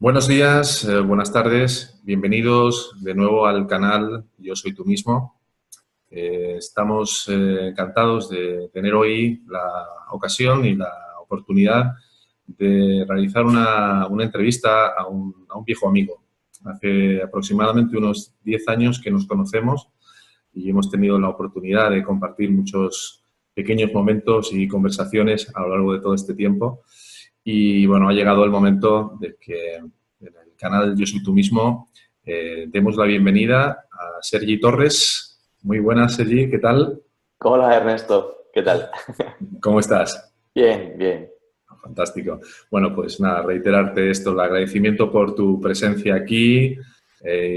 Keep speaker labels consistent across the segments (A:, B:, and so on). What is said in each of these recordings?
A: Buenos días, buenas tardes, bienvenidos de nuevo al canal Yo Soy Tú Mismo. Estamos encantados de tener hoy la ocasión y la oportunidad de realizar una entrevista a un viejo amigo. Hace aproximadamente unos 10 años que nos conocemos y hemos tenido la oportunidad de compartir muchos pequeños momentos y conversaciones a lo largo de todo este tiempo. Y bueno, ha llegado el momento de que en el canal Yo Soy Tú Mismo demos la bienvenida a Sergi Torres. Muy buenas, Sergi, ¿qué tal?
B: Hola Ernesto, ¿qué tal?
A: ¿Cómo estás?
B: Bien, bien.
A: Fantástico. Bueno, pues nada, reiterarte esto, el agradecimiento por tu presencia aquí,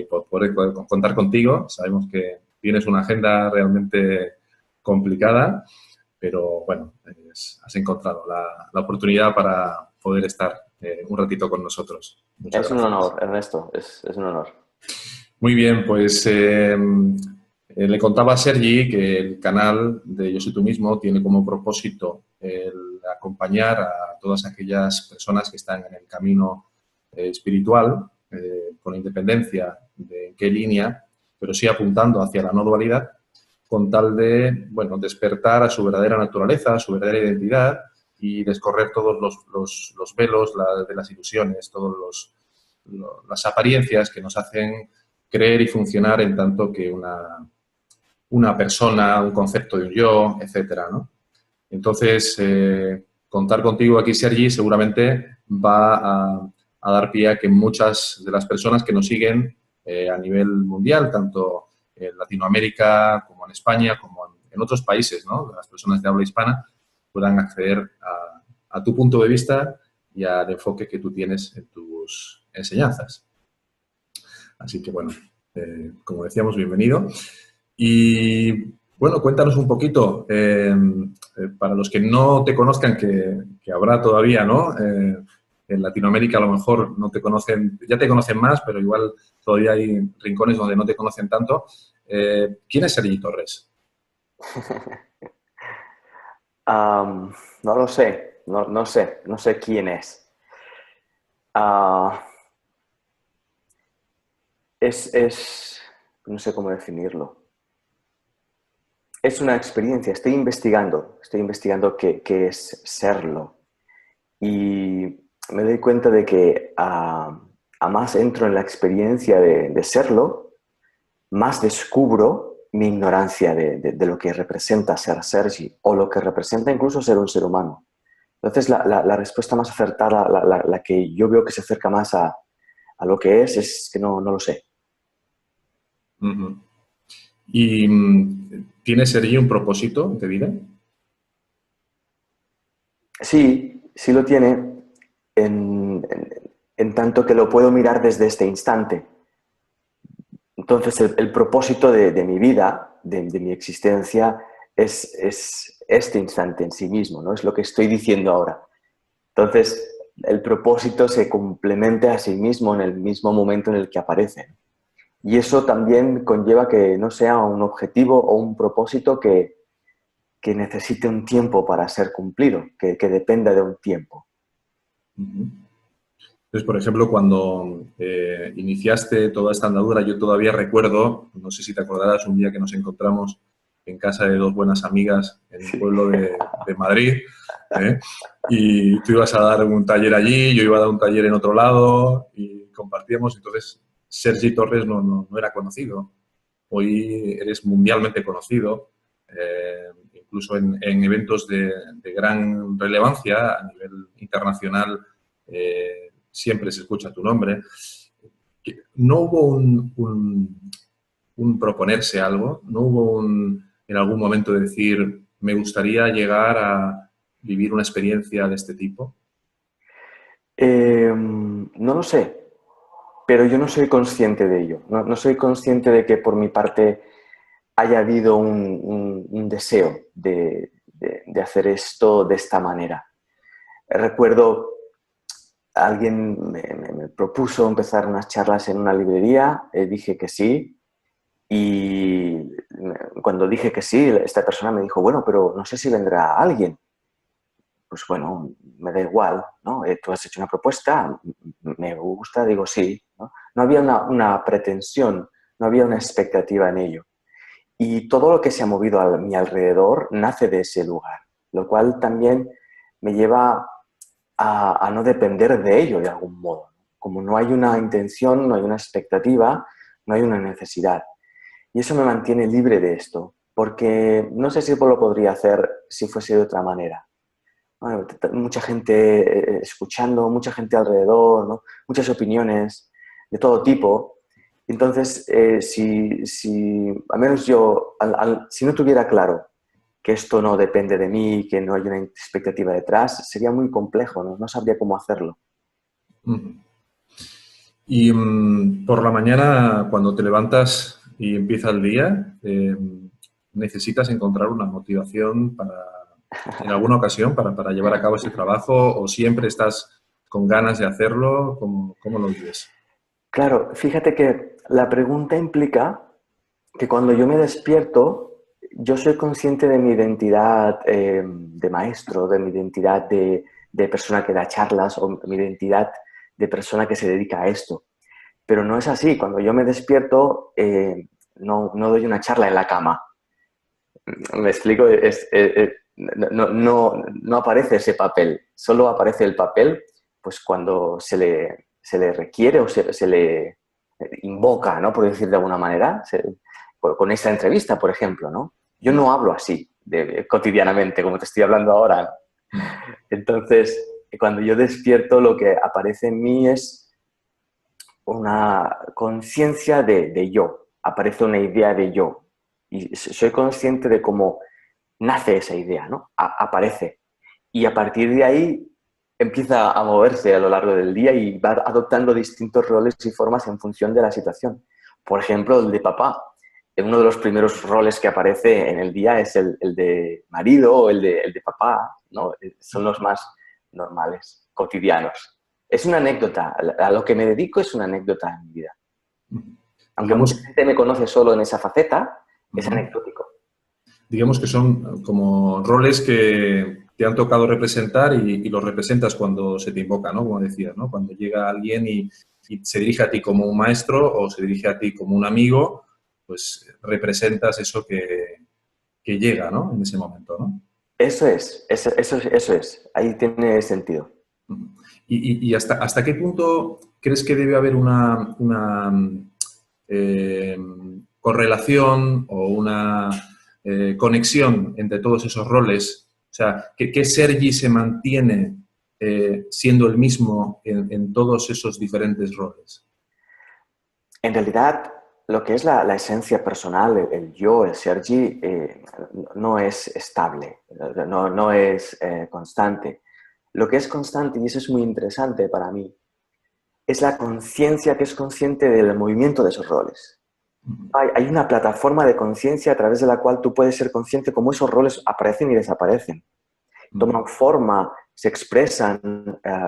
A: por poder contar contigo. Sabemos que tienes una agenda realmente complicada, pero bueno, has encontrado la oportunidad para poder estar un ratito con nosotros. Muchas
B: Es un
A: gracias.
B: honor, Ernesto, es un honor.
A: Muy bien, pues le contaba a Sergi que el canal de Yo Soy Tú Mismo tiene como propósito el acompañar a todas aquellas personas que están en el camino espiritual, con independencia de en qué línea, pero sí apuntando hacia la no dualidad, con tal de, bueno, despertar a su verdadera naturaleza, a su verdadera identidad y descorrer todos los velos de las ilusiones, todas las apariencias que nos hacen creer y funcionar en tanto que una persona, un concepto de un yo, etcétera, ¿no? Entonces, contar contigo aquí, Sergi, seguramente va a dar pie a que muchas de las personas que nos siguen a nivel mundial, tanto en Latinoamérica como en España, como en otros países, ¿no? Las personas de habla hispana puedan acceder a tu punto de vista y al enfoque que tú tienes en tus enseñanzas. Así que, bueno, como decíamos, bienvenido. Y, bueno, cuéntanos un poquito, para los que no te conozcan, que habrá todavía, ¿no? En Latinoamérica a lo mejor no te conocen, ya te conocen más, pero igual todavía hay rincones donde no te conocen tanto. ¿Quién es Sergi Torres?
B: No lo sé, no sé quién es. Ah, no sé cómo definirlo. Es una experiencia, estoy investigando qué es serlo. Y me doy cuenta de que a más entro en la experiencia de serlo, más descubro mi ignorancia de lo que representa ser Sergi o lo que representa incluso ser un ser humano. Entonces, la respuesta más acertada, la que yo veo que se acerca más a lo que es que no lo sé.
A: Uh -huh. ¿Y tiene Sergi un propósito de vida?
B: Sí, sí lo tiene en tanto que lo puedo mirar desde este instante. Entonces, el propósito de mi vida, de mi existencia, es este instante en sí mismo, ¿no? Es lo que estoy diciendo ahora. Entonces, el propósito se complementa a sí mismo en el mismo momento en el que aparece. Y eso también conlleva que no sea un objetivo o un propósito que necesite un tiempo para ser cumplido, que dependa de un tiempo.
A: Uh -huh. Entonces, por ejemplo, cuando iniciaste toda esta andadura, yo todavía recuerdo, no sé si te acordarás, un día que nos encontramos en casa de dos buenas amigas en un
B: Sí.
A: pueblo de Madrid, ¿eh? Y tú ibas a dar un taller allí, yo iba a dar un taller en otro lado y compartíamos. Entonces, Sergi Torres no era conocido. Hoy eres mundialmente conocido, incluso en eventos de gran relevancia a nivel internacional. Siempre se escucha tu nombre. ¿No hubo un proponerse algo? ¿No hubo en algún momento de decir, me gustaría llegar a vivir una experiencia de este tipo?
B: No lo sé, pero yo no soy consciente de ello. No soy consciente de que por mi parte haya habido un deseo de hacer esto de esta manera. Recuerdo, alguien me propuso empezar unas charlas en una librería, dije que sí, y cuando dije que sí, esta persona me dijo, bueno, pero no sé si vendrá alguien. pues bueno, me da igual, ¿no? Tú has hecho una propuesta, me gusta, digo sí, ¿no? No había una pretensión, no había una expectativa en ello. Y todo lo que se ha movido a mi alrededor nace de ese lugar, lo cual también me lleva a no depender de ello de algún modo. Como no hay una intención, no hay una expectativa, no hay una necesidad. Y eso me mantiene libre de esto, porque no sé si lo podría hacer si fuese de otra manera. Bueno, mucha gente escuchando, mucha gente alrededor, ¿no? Muchas opiniones de todo tipo. Entonces, al menos yo, si no tuviera claro que esto no depende de mí, que no hay una expectativa detrás, sería muy complejo, ¿no? No sabría cómo hacerlo.
A: Ujú. Y por la mañana, cuando te levantas y empieza el día, necesitas encontrar una motivación en alguna ocasión para llevar a cabo ese trabajo, o siempre estás con ganas de hacerlo. ¿Cómo lo vives?
B: Claro, fíjate que la pregunta implica que cuando yo me despierto, yo soy consciente de mi identidad de maestro, de mi identidad de persona que da charlas o mi identidad de persona que se dedica a esto. Pero no es así. Cuando yo me despierto, no doy una charla en la cama. Me explico, no aparece ese papel. Solo aparece el papel pues, cuando se le requiere o se le invoca, ¿no? Por decir de alguna manera, con esta entrevista, por ejemplo, ¿no? Yo no hablo así cotidianamente, como te estoy hablando ahora. Entonces, cuando yo despierto, lo que aparece en mí es una conciencia de yo, aparece una idea de yo. Y soy consciente de cómo nace esa idea, ¿no? Aparece. Y a partir de ahí empieza a moverse a lo largo del día y va adoptando distintos roles y formas en función de la situación. Por ejemplo, el de papá. Uno de los primeros roles que aparece en el día es el de marido o el de papá, ¿no? Son los más normales, cotidianos. Es una anécdota. A lo que me dedico es una anécdota en mi vida. Aunque mucha
A: Digamos,
B: gente me conoce solo en esa faceta, es anecdótico.
A: digamos que son como roles que te han tocado representar y los representas cuando se te invoca, ¿no? Como decías, ¿no? Cuando llega alguien y se dirige a ti como un maestro o se dirige a ti como un amigo, pues representas eso que llega, ¿no? En ese momento, ¿no?
B: Eso es. Ahí tiene sentido.
A: ¿Y hasta qué punto crees que debe haber una eh, correlación o una conexión entre todos esos roles? O sea, ¿qué Sergi se mantiene siendo el mismo en todos esos diferentes roles?
B: En realidad, lo que es la esencia personal, el yo, el Sergi, no es estable, no es constante. Lo que es constante, y eso es muy interesante para mí, es la conciencia que es consciente del movimiento de esos roles. Hay una plataforma de conciencia a través de la cual tú puedes ser consciente cómo esos roles aparecen y desaparecen. Toman forma, se expresan,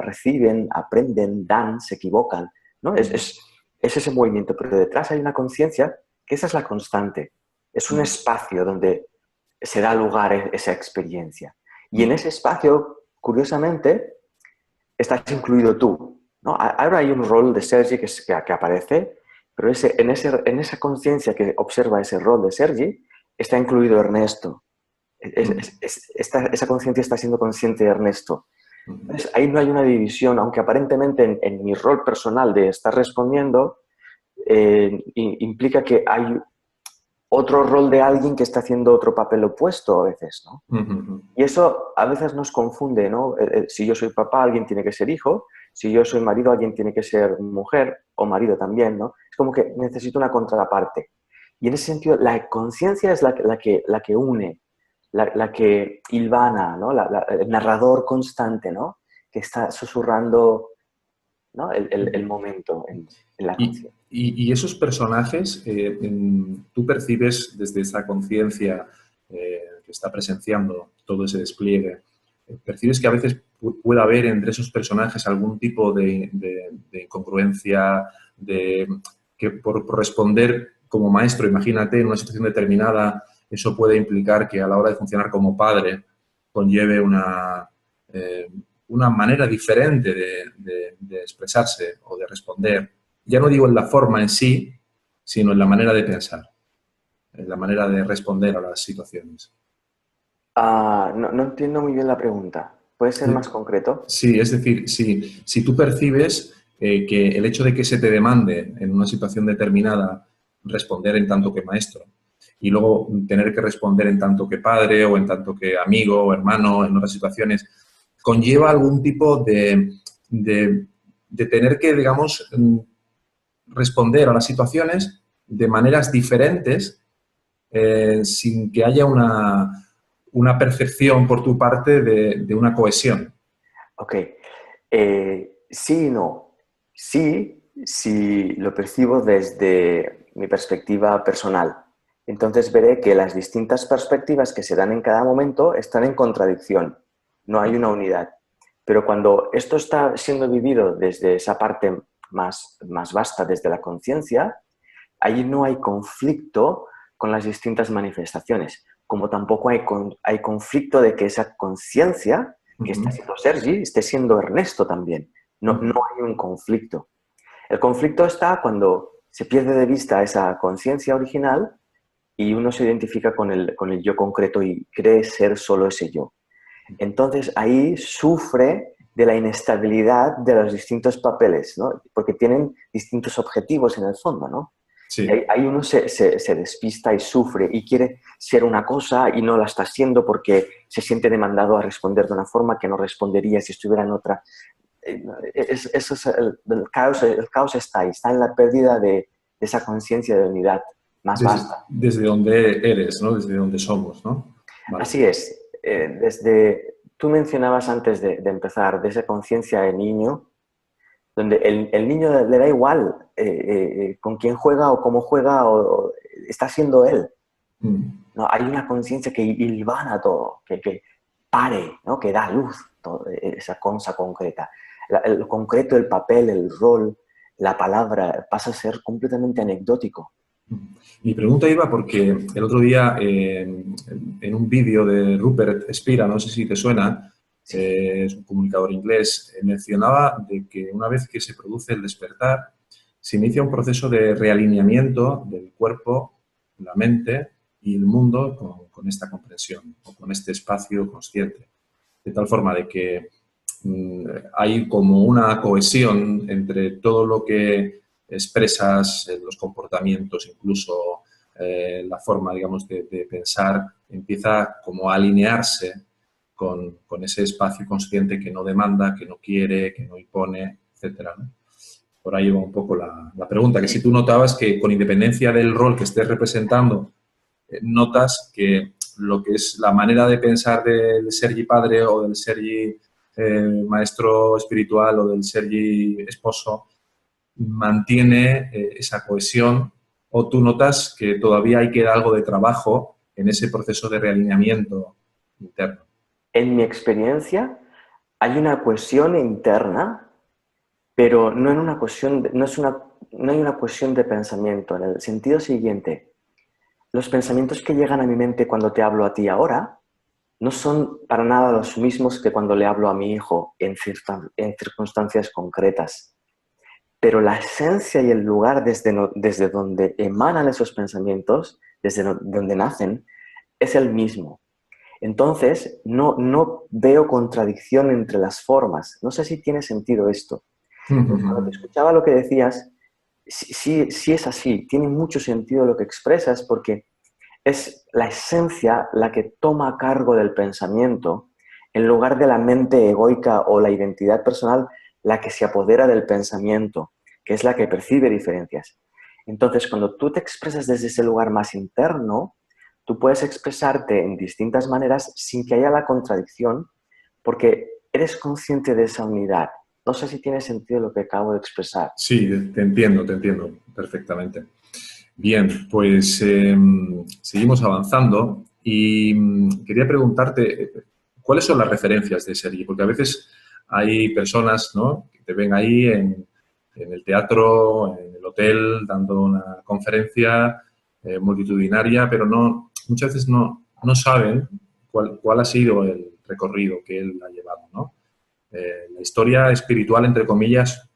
B: reciben, aprenden, dan, se equivocan, ¿no? Es ese movimiento, pero detrás hay una conciencia que esa es la constante. Es un espacio donde se da lugar a esa experiencia. Y en ese espacio, curiosamente, estás incluido tú, ¿no? Ahora hay un rol de Sergi que aparece, pero en esa conciencia que observa ese rol de Sergi está incluido Ernesto. Esa conciencia está siendo consciente de Ernesto. Entonces, ahí no hay una división, aunque aparentemente en mi rol personal de estar respondiendo, implica que hay otro rol de alguien que está haciendo otro papel opuesto a veces, ¿no? Y eso a veces nos confunde, ¿no? Si yo soy papá, alguien tiene que ser hijo. Si yo soy marido, alguien tiene que ser mujer o marido también, ¿no? Es como que necesito una contraparte. Y en ese sentido, la conciencia es la que une, la que hilvana, ¿no? El narrador constante, ¿no? Que está susurrando, ¿no? el momento en la
A: Y,
B: conciencia.
A: y esos personajes, tú percibes desde esa conciencia que está presenciando todo ese despliegue, percibes que a veces puede haber entre esos personajes algún tipo de incongruencia, que por responder como maestro, imagínate, en una situación determinada, eso puede implicar que a la hora de funcionar como padre conlleve una manera diferente de expresarse o de responder. Ya no digo en la forma en sí, sino en la manera de pensar, en la manera de responder a las situaciones.
B: No entiendo muy bien la pregunta. ¿Puedes ser más concreto?
A: Sí, es decir, si tú percibes que el hecho de que se te demande en una situación determinada responder en tanto que maestro y luego tener que responder en tanto que padre o en tanto que amigo o hermano en otras situaciones, conlleva algún tipo de tener que, digamos, responder a las situaciones de maneras diferentes sin que haya una percepción por tu parte de una cohesión.
B: Ok. Sí y no. Sí, si lo percibo desde mi perspectiva personal. Entonces veré que las distintas perspectivas que se dan en cada momento están en contradicción. No hay una unidad. Pero cuando esto está siendo vivido desde esa parte más vasta, desde la conciencia, ahí no hay conflicto con las distintas manifestaciones, como tampoco hay conflicto de que esa conciencia que está siendo Sergi esté siendo Ernesto también. No hay un conflicto. El conflicto está cuando se pierde de vista esa conciencia original y uno se identifica con el yo concreto y cree ser solo ese yo. Entonces ahí sufre de la inestabilidad de los distintos papeles, ¿no? Porque tienen distintos objetivos en el fondo, ¿no?
A: Sí.
B: Y ahí uno se despista y sufre y quiere ser una cosa y no la está siendo porque se siente demandado a responder de una forma que no respondería si estuviera en otra. Eso es el caos está ahí, está en la pérdida de esa conciencia de unidad más vasta.
A: Desde donde eres, ¿no? Desde donde somos, ¿no? Vale.
B: Así es. Tú mencionabas antes de empezar, de esa conciencia de niño, donde el niño le da igual con quién juega o cómo juega o está siendo él. ¿No? Hay una conciencia que hilvana todo, que pare, ¿no? Que da luz, todo, esa cosa concreta. El concreto, el papel, el rol, la palabra pasa a ser completamente anecdótico.
A: Mi pregunta iba porque el otro día en un vídeo de Rupert Spira, no sé si te suena,
B: Sí.
A: es un comunicador inglés, mencionaba de que una vez que se produce el despertar, se inicia un proceso de realineamiento del cuerpo, la mente y el mundo con esta comprensión o con este espacio consciente. De tal forma de que hay como una cohesión entre todo lo que expresas, los comportamientos, incluso la forma, digamos, de pensar, empieza como a alinearse con ese espacio consciente que no demanda, que no quiere, que no impone, etcétera, ¿no? Por ahí va un poco la pregunta, que si tú notabas que con independencia del rol que estés representando, notas que lo que es la manera de pensar del Sergi padre o del Sergi maestro espiritual o del Sergi esposo mantiene esa cohesión, o tú notas que todavía hay que dar algo de trabajo en ese proceso de realineamiento interno.
B: En mi experiencia hay una cohesión interna, pero no, en una cohesión, no hay una cohesión de pensamiento, en el sentido siguiente. Los pensamientos que llegan a mi mente cuando te hablo a ti ahora no son para nada los mismos que cuando le hablo a mi hijo en circunstancias concretas. Pero la esencia y el lugar desde donde emanan esos pensamientos, desde donde nacen, es el mismo. Entonces, no veo contradicción entre las formas. No sé si tiene sentido esto. Cuando te escuchaba lo que decías, sí es así. Tiene mucho sentido lo que expresas porque es la esencia la que toma cargo del pensamiento en lugar de la mente egoica o la identidad personal la que se apodera del pensamiento, que es la que percibe diferencias. Entonces, cuando tú te expresas desde ese lugar más interno, tú puedes expresarte en distintas maneras sin que haya la contradicción, porque eres consciente de esa unidad. No sé si tiene sentido lo que acabo de expresar.
A: Sí, te entiendo perfectamente. Bien, pues seguimos avanzando y quería preguntarte, ¿cuáles son las referencias de Sergi? Porque a veces hay personas, ¿no?, que te ven ahí en el teatro, en el hotel, dando una conferencia multitudinaria, pero muchas veces no saben cuál ha sido el recorrido que él ha llevado, ¿no? La historia espiritual, entre comillas,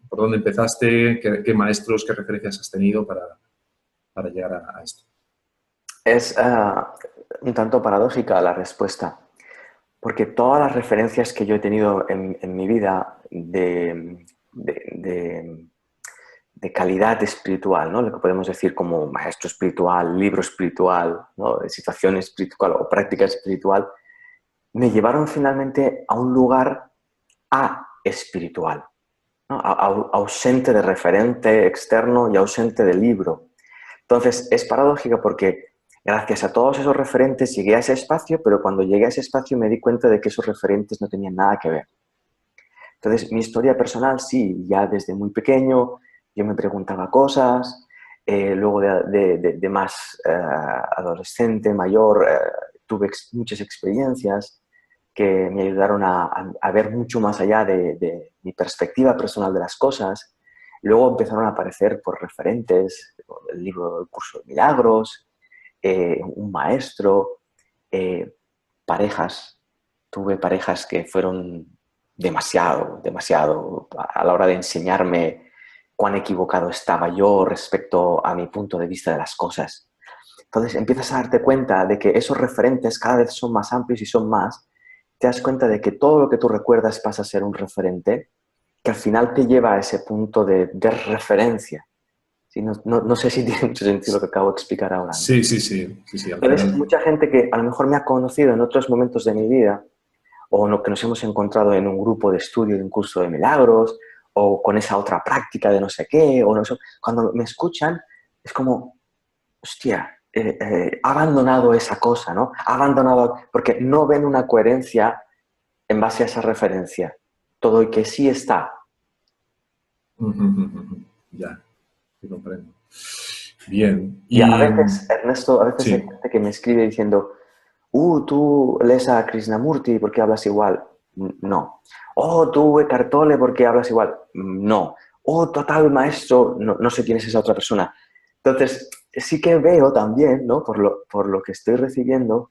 A: por dónde empezaste, qué maestros, qué referencias has tenido para llegar a esto.
B: Es un tanto paradójica la respuesta, porque todas las referencias que yo he tenido en mi vida de calidad espiritual, ¿no? Lo que podemos decir como maestro espiritual, libro espiritual, ¿no? Situación espiritual o práctica espiritual, me llevaron finalmente a un lugar espiritual, ¿no? Ausente de referente externo y ausente de libro. Entonces, es paradójica porque gracias a todos esos referentes llegué a ese espacio, pero cuando llegué a ese espacio me di cuenta de que esos referentes no tenían nada que ver. Entonces, mi historia personal, sí, ya desde muy pequeño yo me preguntaba cosas, luego de más adolescente, mayor, tuve muchas experiencias que me ayudaron a ver mucho más allá de mi perspectiva personal de las cosas. Luego empezaron a aparecer por referentes, el libro El Curso de Milagros, un maestro, parejas. Tuve parejas que fueron demasiado a la hora de enseñarme cuán equivocado estaba yo respecto a mi punto de vista de las cosas. Entonces empiezas a darte cuenta de que esos referentes cada vez son más amplios y son más. Te das cuenta de que todo lo que tú recuerdas pasa a ser un referente que al final te lleva a ese punto de referencia. ¿Sí? No sé si tiene mucho sentido lo que acabo de explicar ahora, ¿no?
A: Sí.
B: Entonces, mucha gente que a lo mejor me ha conocido en otros momentos de mi vida o que nos hemos encontrado en un grupo de estudio de un curso de milagros o con esa otra práctica de no sé qué, o no sé, cuando me escuchan es como, hostia, ha abandonado esa cosa, ¿no? Ha abandonado, porque no ven una coherencia en base a esa referencia. Todo y que sí está.
A: Ya, te comprendo. Bien.
B: Y a veces, Ernesto, a veces hay
A: sí.
B: gente que me escribe diciendo, tú lees a Krishnamurti, ¿por qué hablas igual? No. Tú Eckhart Tolle, ¿por qué hablas igual? No. Total maestro, no sé quién es esa otra persona. Entonces, sí que veo también, ¿no? Por lo que estoy recibiendo,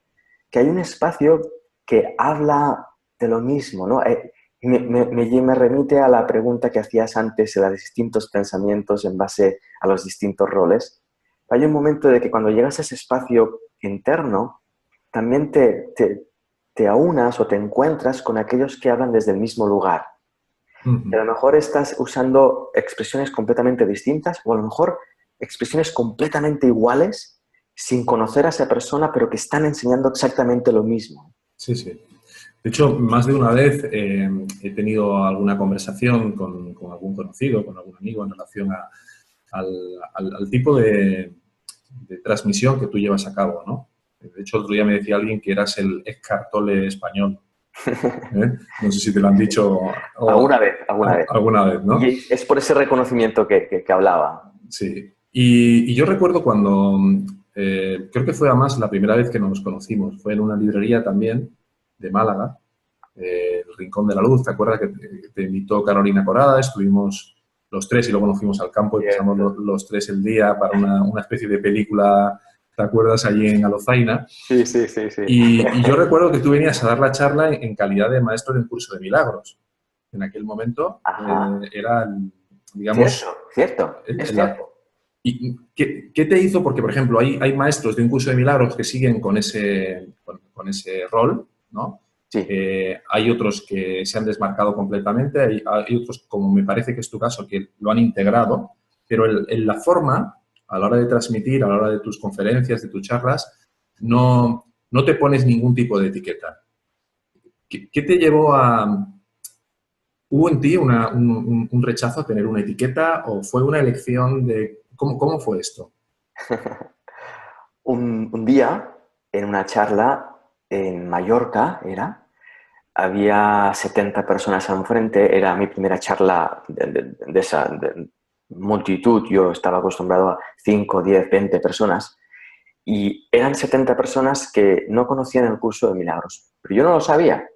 B: que hay un espacio que habla de lo mismo, ¿no? Me remite a la pregunta que hacías antes de los distintos pensamientos en base a los distintos roles. Hay un momento de que cuando llegas a ese espacio interno, también te aunas o te encuentras con aquellos que hablan desde el mismo lugar. A lo mejor estás usando expresiones completamente distintas o a lo mejor expresiones completamente iguales sin conocer a esa persona, pero que están enseñando exactamente lo mismo.
A: Sí. De hecho, más de una vez he tenido alguna conversación con algún conocido, con algún amigo en relación al tipo de transmisión que tú llevas a cabo, ¿no? De hecho, el otro día me decía alguien que eras el Eckhart Tolle español. No sé si te lo han dicho
B: Alguna vez.
A: Alguna vez, ¿no?
B: Y es por ese reconocimiento que hablaba.
A: Sí. Y yo recuerdo cuando, creo que fue además la primera vez que nos conocimos, fue en una librería también de Málaga, El Rincón de la Luz. ¿Te acuerdas que te invitó Carolina Corada? Estuvimos los tres y luego nos fuimos al campo y pasamos los tres el día para una especie de película, ¿te acuerdas? Allí en Alozaina.
B: Sí.
A: Y yo recuerdo que tú venías a dar la charla en calidad de maestro del curso de milagros. En aquel momento era, digamos...
B: Cierto. Es cierto.
A: ¿Y qué te hizo? Porque, por ejemplo, hay maestros de un curso de milagros que siguen con ese rol, ¿no?
B: Sí.
A: Hay otros que se han desmarcado completamente, hay otros, como me parece que es tu caso, que lo han integrado, pero en la forma, a la hora de transmitir, a la hora de tus conferencias, de tus charlas, no te pones ningún tipo de etiqueta. ¿Qué te llevó a... ¿Hubo en ti un rechazo a tener una etiqueta o fue una elección de... ¿Cómo fue esto?
B: Un día, en una charla en Mallorca, había 70 personas enfrente, era mi primera charla de esa multitud, yo estaba acostumbrado a 5, 10, 20 personas, y eran 70 personas que no conocían el curso de milagros, pero yo no lo sabía.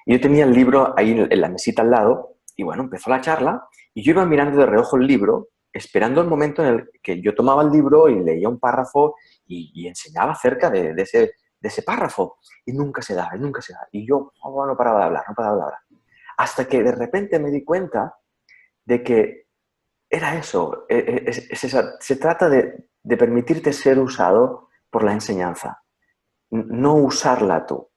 B: Yo tenía el libro ahí en la mesita al lado, y bueno, empezó la charla, y yo iba mirando de reojo el libro, esperando el momento en el que yo tomaba el libro y leía un párrafo y enseñaba acerca de de ese párrafo y nunca se daba, y nunca se daba. Y yo no paraba de hablar, no paraba de hablar. Hasta que de repente me di cuenta de que era eso, se trata de permitirte ser usado por la enseñanza, no usarla tú.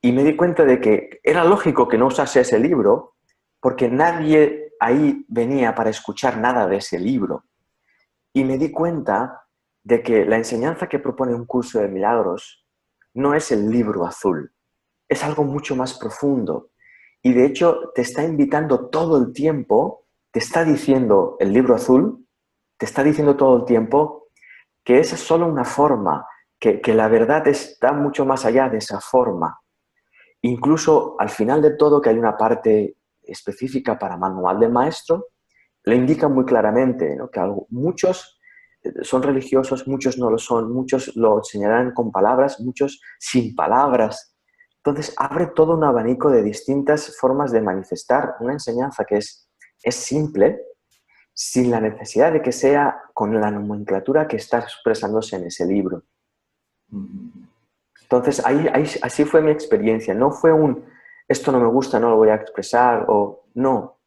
B: Y me di cuenta de que era lógico que no usase ese libro porque nadie ahí venía para escuchar nada de ese libro. Y me di cuenta de que la enseñanza que propone un curso de milagros no es el libro azul, es algo mucho más profundo. Y de hecho te está invitando todo el tiempo, te está diciendo el libro azul, te está diciendo todo el tiempo que esa es solo una forma, que la verdad está mucho más allá de esa forma. Incluso al final de todo, que hay una parte específica para manual de maestro, le indica muy claramente, ¿no?, que muchos son religiosos, muchos no lo son, muchos lo enseñarán con palabras, muchos sin palabras. Entonces abre todo un abanico de distintas formas de manifestar una enseñanza que es simple, sin la necesidad de que sea con la nomenclatura que está expresándose en ese libro. Entonces, así fue mi experiencia. No fue esto no me gusta, no lo voy a expresar, o no.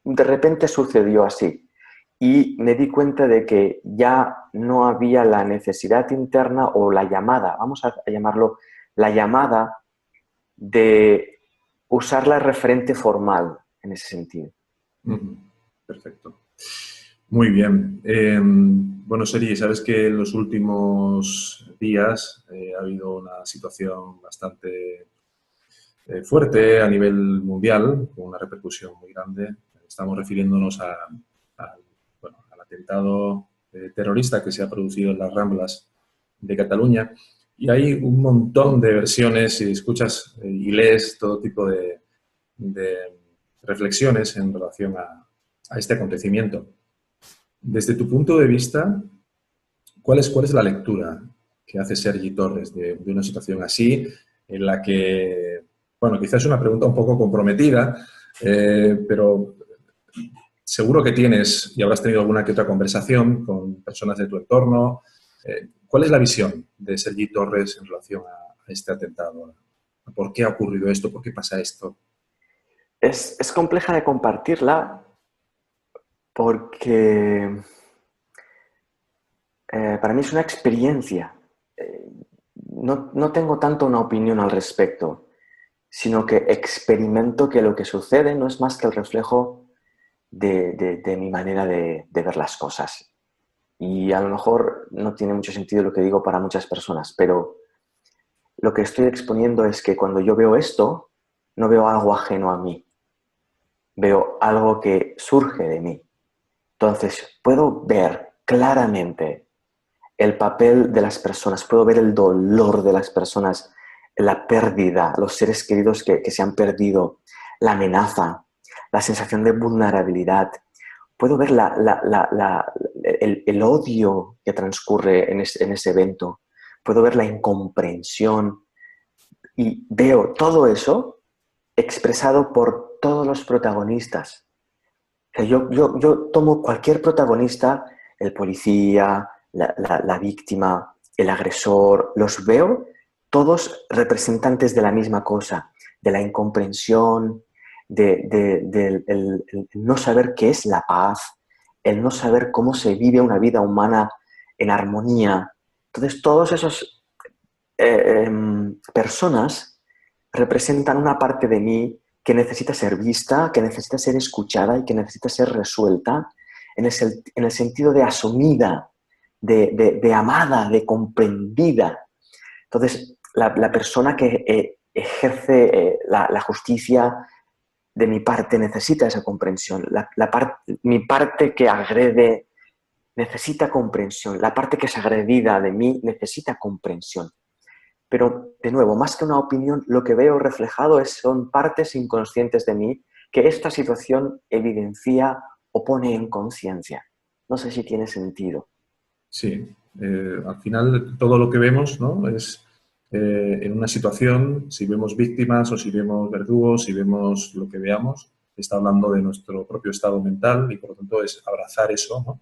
B: De repente sucedió así. Y me di cuenta de que ya no había la necesidad interna o la llamada, vamos a llamarlo, la llamada de usar la referente formal en ese sentido.
A: Perfecto. Muy bien. Bueno, Sergi, sabes que en los últimos días ha habido una situación bastante fuerte a nivel mundial, con una repercusión muy grande. Estamos refiriéndonos al atentado terrorista que se ha producido en las Ramblas de Cataluña. Y hay un montón de versiones, y escuchas y lees todo tipo de reflexiones en relación a este acontecimiento. Desde tu punto de vista, ¿cuál es la lectura que hace Sergi Torres de una situación así, en la que, bueno, quizás es una pregunta un poco comprometida, pero seguro que tienes y habrás tenido alguna que otra conversación con personas de tu entorno? ¿Cuál es la visión de Sergi Torres en relación a este atentado? ¿Por qué ha ocurrido esto? ¿Por qué pasa esto?
B: Es compleja de compartirla porque para mí es una experiencia. No tengo tanto una opinión al respecto, sino que experimento que lo que sucede no es más que el reflejo de mi manera de ver las cosas. Y a lo mejor no tiene mucho sentido lo que digo para muchas personas, pero lo que estoy exponiendo es que cuando yo veo esto, no veo algo ajeno a mí, veo algo que surge de mí. Entonces, puedo ver claramente el papel de las personas, puedo ver el dolor de las personas, la pérdida, los seres queridos que se han perdido, la amenaza, la sensación de vulnerabilidad. Puedo ver el odio que transcurre en ese evento. Puedo ver la incomprensión y veo todo eso expresado por todos los protagonistas. O sea, yo tomo cualquier protagonista, el policía, la víctima, el agresor, los veo todos representantes de la misma cosa, de la incomprensión, del el no saber qué es la paz, el no saber cómo se vive una vida humana en armonía. Entonces, todos esos personas representan una parte de mí que necesita ser vista, que necesita ser escuchada y que necesita ser resuelta en el sentido de asumida, de amada, de comprendida. Entonces, la persona que ejerce la justicia de mi parte necesita esa comprensión. Mi parte que agrede necesita comprensión. La parte que es agredida de mí necesita comprensión. Pero, de nuevo, más que una opinión, lo que veo reflejado son partes inconscientes de mí que esta situación evidencia o pone en conciencia. No sé si tiene sentido.
A: Sí, al final todo lo que vemos, ¿no?, es en una situación, si vemos víctimas o si vemos verdugos, si vemos lo que veamos, está hablando de nuestro propio estado mental y por lo tanto es abrazar eso, ¿no?,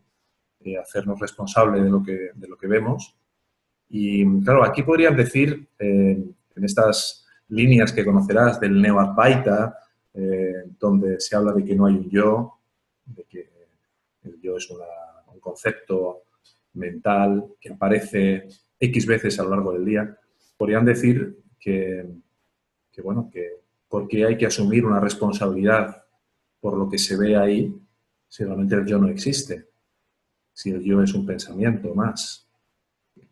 A: hacernos responsables de lo que vemos Y claro, aquí podrían decir, en estas líneas que conocerás del Neo-Advaita, donde se habla de que no hay un yo, de que el yo es un concepto mental que aparece X veces a lo largo del día, podrían decir bueno, que porque hay que asumir una responsabilidad por lo que se ve ahí, si realmente el yo no existe, si el yo es un pensamiento más.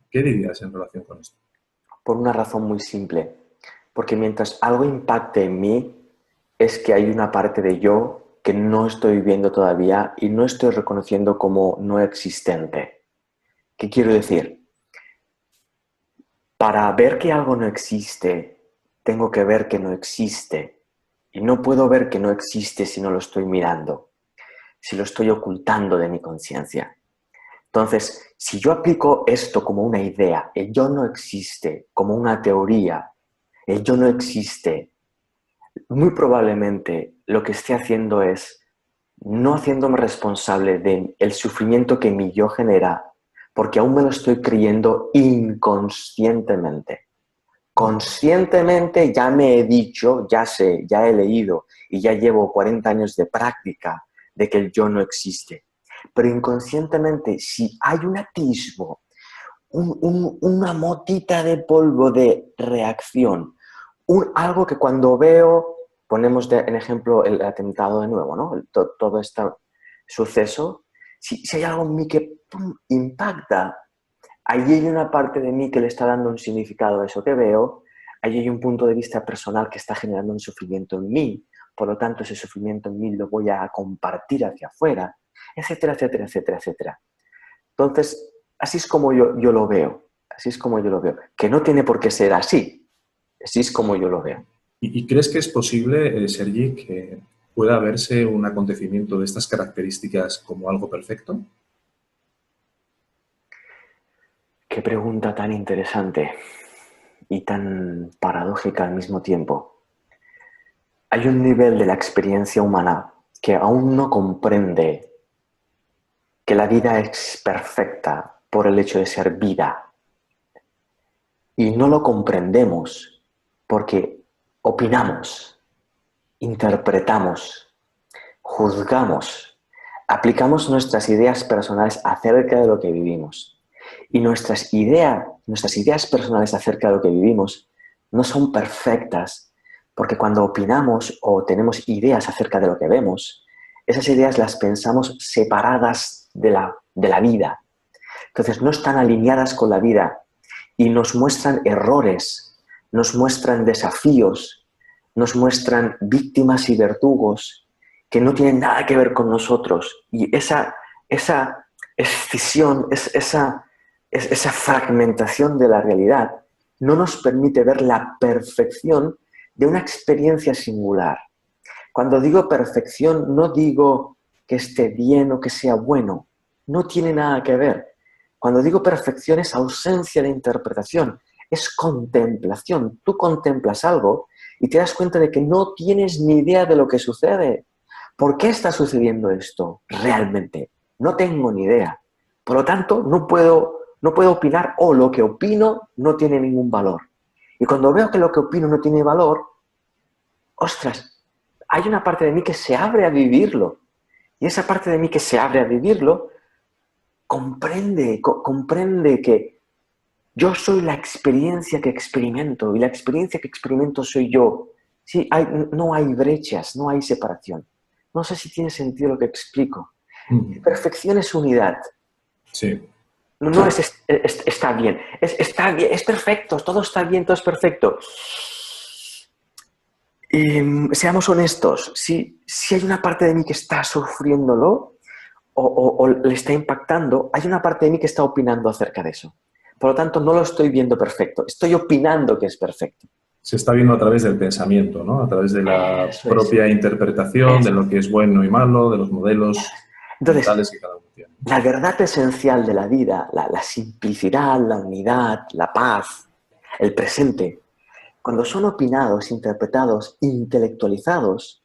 A: ¿Qué dirías en relación con esto?
B: Por una razón muy simple. Porque mientras algo impacte en mí, es que hay una parte de yo que no estoy viendo todavía y no estoy reconociendo como no existente. ¿Qué quiero decir? Para ver que algo no existe, tengo que ver que no existe. Y no puedo ver que no existe si no lo estoy mirando, si lo estoy ocultando de mi conciencia. Entonces, si yo aplico esto como una idea, el yo no existe, como una teoría, el yo no existe, muy probablemente lo que esté haciendo es no haciéndome responsable del sufrimiento que mi yo genera, porque aún me lo estoy creyendo inconscientemente. Conscientemente ya me he dicho, ya sé, ya he leído y ya llevo 40 años de práctica de que el yo no existe. Pero inconscientemente, si hay un atisbo, una motita de polvo de reacción, algo que cuando veo, ponemos en ejemplo el atentado de nuevo, ¿no? Todo este suceso, si hay algo en mí que impacta, allí hay una parte de mí que le está dando un significado a eso que veo, allí hay un punto de vista personal que está generando un sufrimiento en mí, por lo tanto ese sufrimiento en mí lo voy a compartir hacia afuera, etcétera, etcétera, etcétera, etcétera. Entonces, así es como yo lo veo, así es como yo lo veo, que no tiene por qué ser así, así es como yo lo veo.
A: ¿Y crees que es posible, Sergi, que pueda verse un acontecimiento de estas características como algo perfecto?
B: Qué pregunta tan interesante y tan paradójica al mismo tiempo. Hay un nivel de la experiencia humana que aún no comprende que la vida es perfecta por el hecho de ser vida. Y no lo comprendemos porque opinamos, interpretamos, juzgamos, aplicamos nuestras ideas personales acerca de lo que vivimos. Y nuestras ideas personales acerca de lo que vivimos no son perfectas, porque cuando opinamos o tenemos ideas acerca de lo que vemos, esas ideas las pensamos separadas de la vida. Entonces no están alineadas con la vida y nos muestran errores, nos muestran desafíos, nos muestran víctimas y verdugos que no tienen nada que ver con nosotros. Y esa escisión, esa fragmentación de la realidad no nos permite ver la perfección de una experiencia singular. Cuando digo perfección, no digo que esté bien o que sea bueno. No tiene nada que ver. Cuando digo perfección es ausencia de interpretación, es contemplación. Tú contemplas algo y te das cuenta de que no tienes ni idea de lo que sucede. ¿Por qué está sucediendo esto realmente? No tengo ni idea. Por lo tanto, no puedo opinar o lo que opino no tiene ningún valor. Y cuando veo que lo que opino no tiene valor, ostras, hay una parte de mí que se abre a vivirlo. Y esa parte de mí que se abre a vivirlo comprende que yo soy la experiencia que experimento y la experiencia que experimento soy yo. Sí, no hay brechas, no hay separación. No sé si tiene sentido lo que explico. Perfección es unidad.
A: Sí.
B: No está bien. Está bien, es perfecto, todo está bien, todo es perfecto. Seamos honestos, si hay una parte de mí que está sufriéndolo o le está impactando, hay una parte de mí que está opinando acerca de eso. Por lo tanto, no lo estoy viendo perfecto, estoy opinando que es perfecto.
A: Se está viendo a través del pensamiento, ¿no? A través de la propia interpretación de lo que es bueno y malo, de los modelos mentales que cada uno tiene.
B: La verdad esencial de la vida, la simplicidad, la unidad, la paz, el presente, cuando son opinados, interpretados, intelectualizados,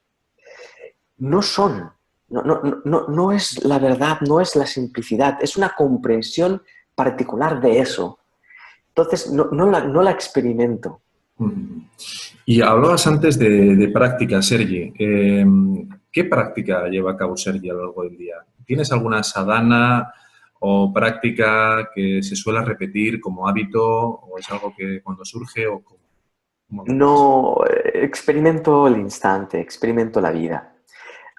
B: no son, no es la verdad, no es la simplicidad, es una comprensión particular de eso. Entonces, no la experimento.
A: Ujú. Y hablabas antes de práctica, Sergi. ¿Qué práctica lleva a cabo Sergi a lo largo del día? ¿Tienes alguna sadhana o práctica que se suele repetir como hábito o es algo que cuando surge o cómo lo llevas?
B: No experimento el instante, experimento la vida.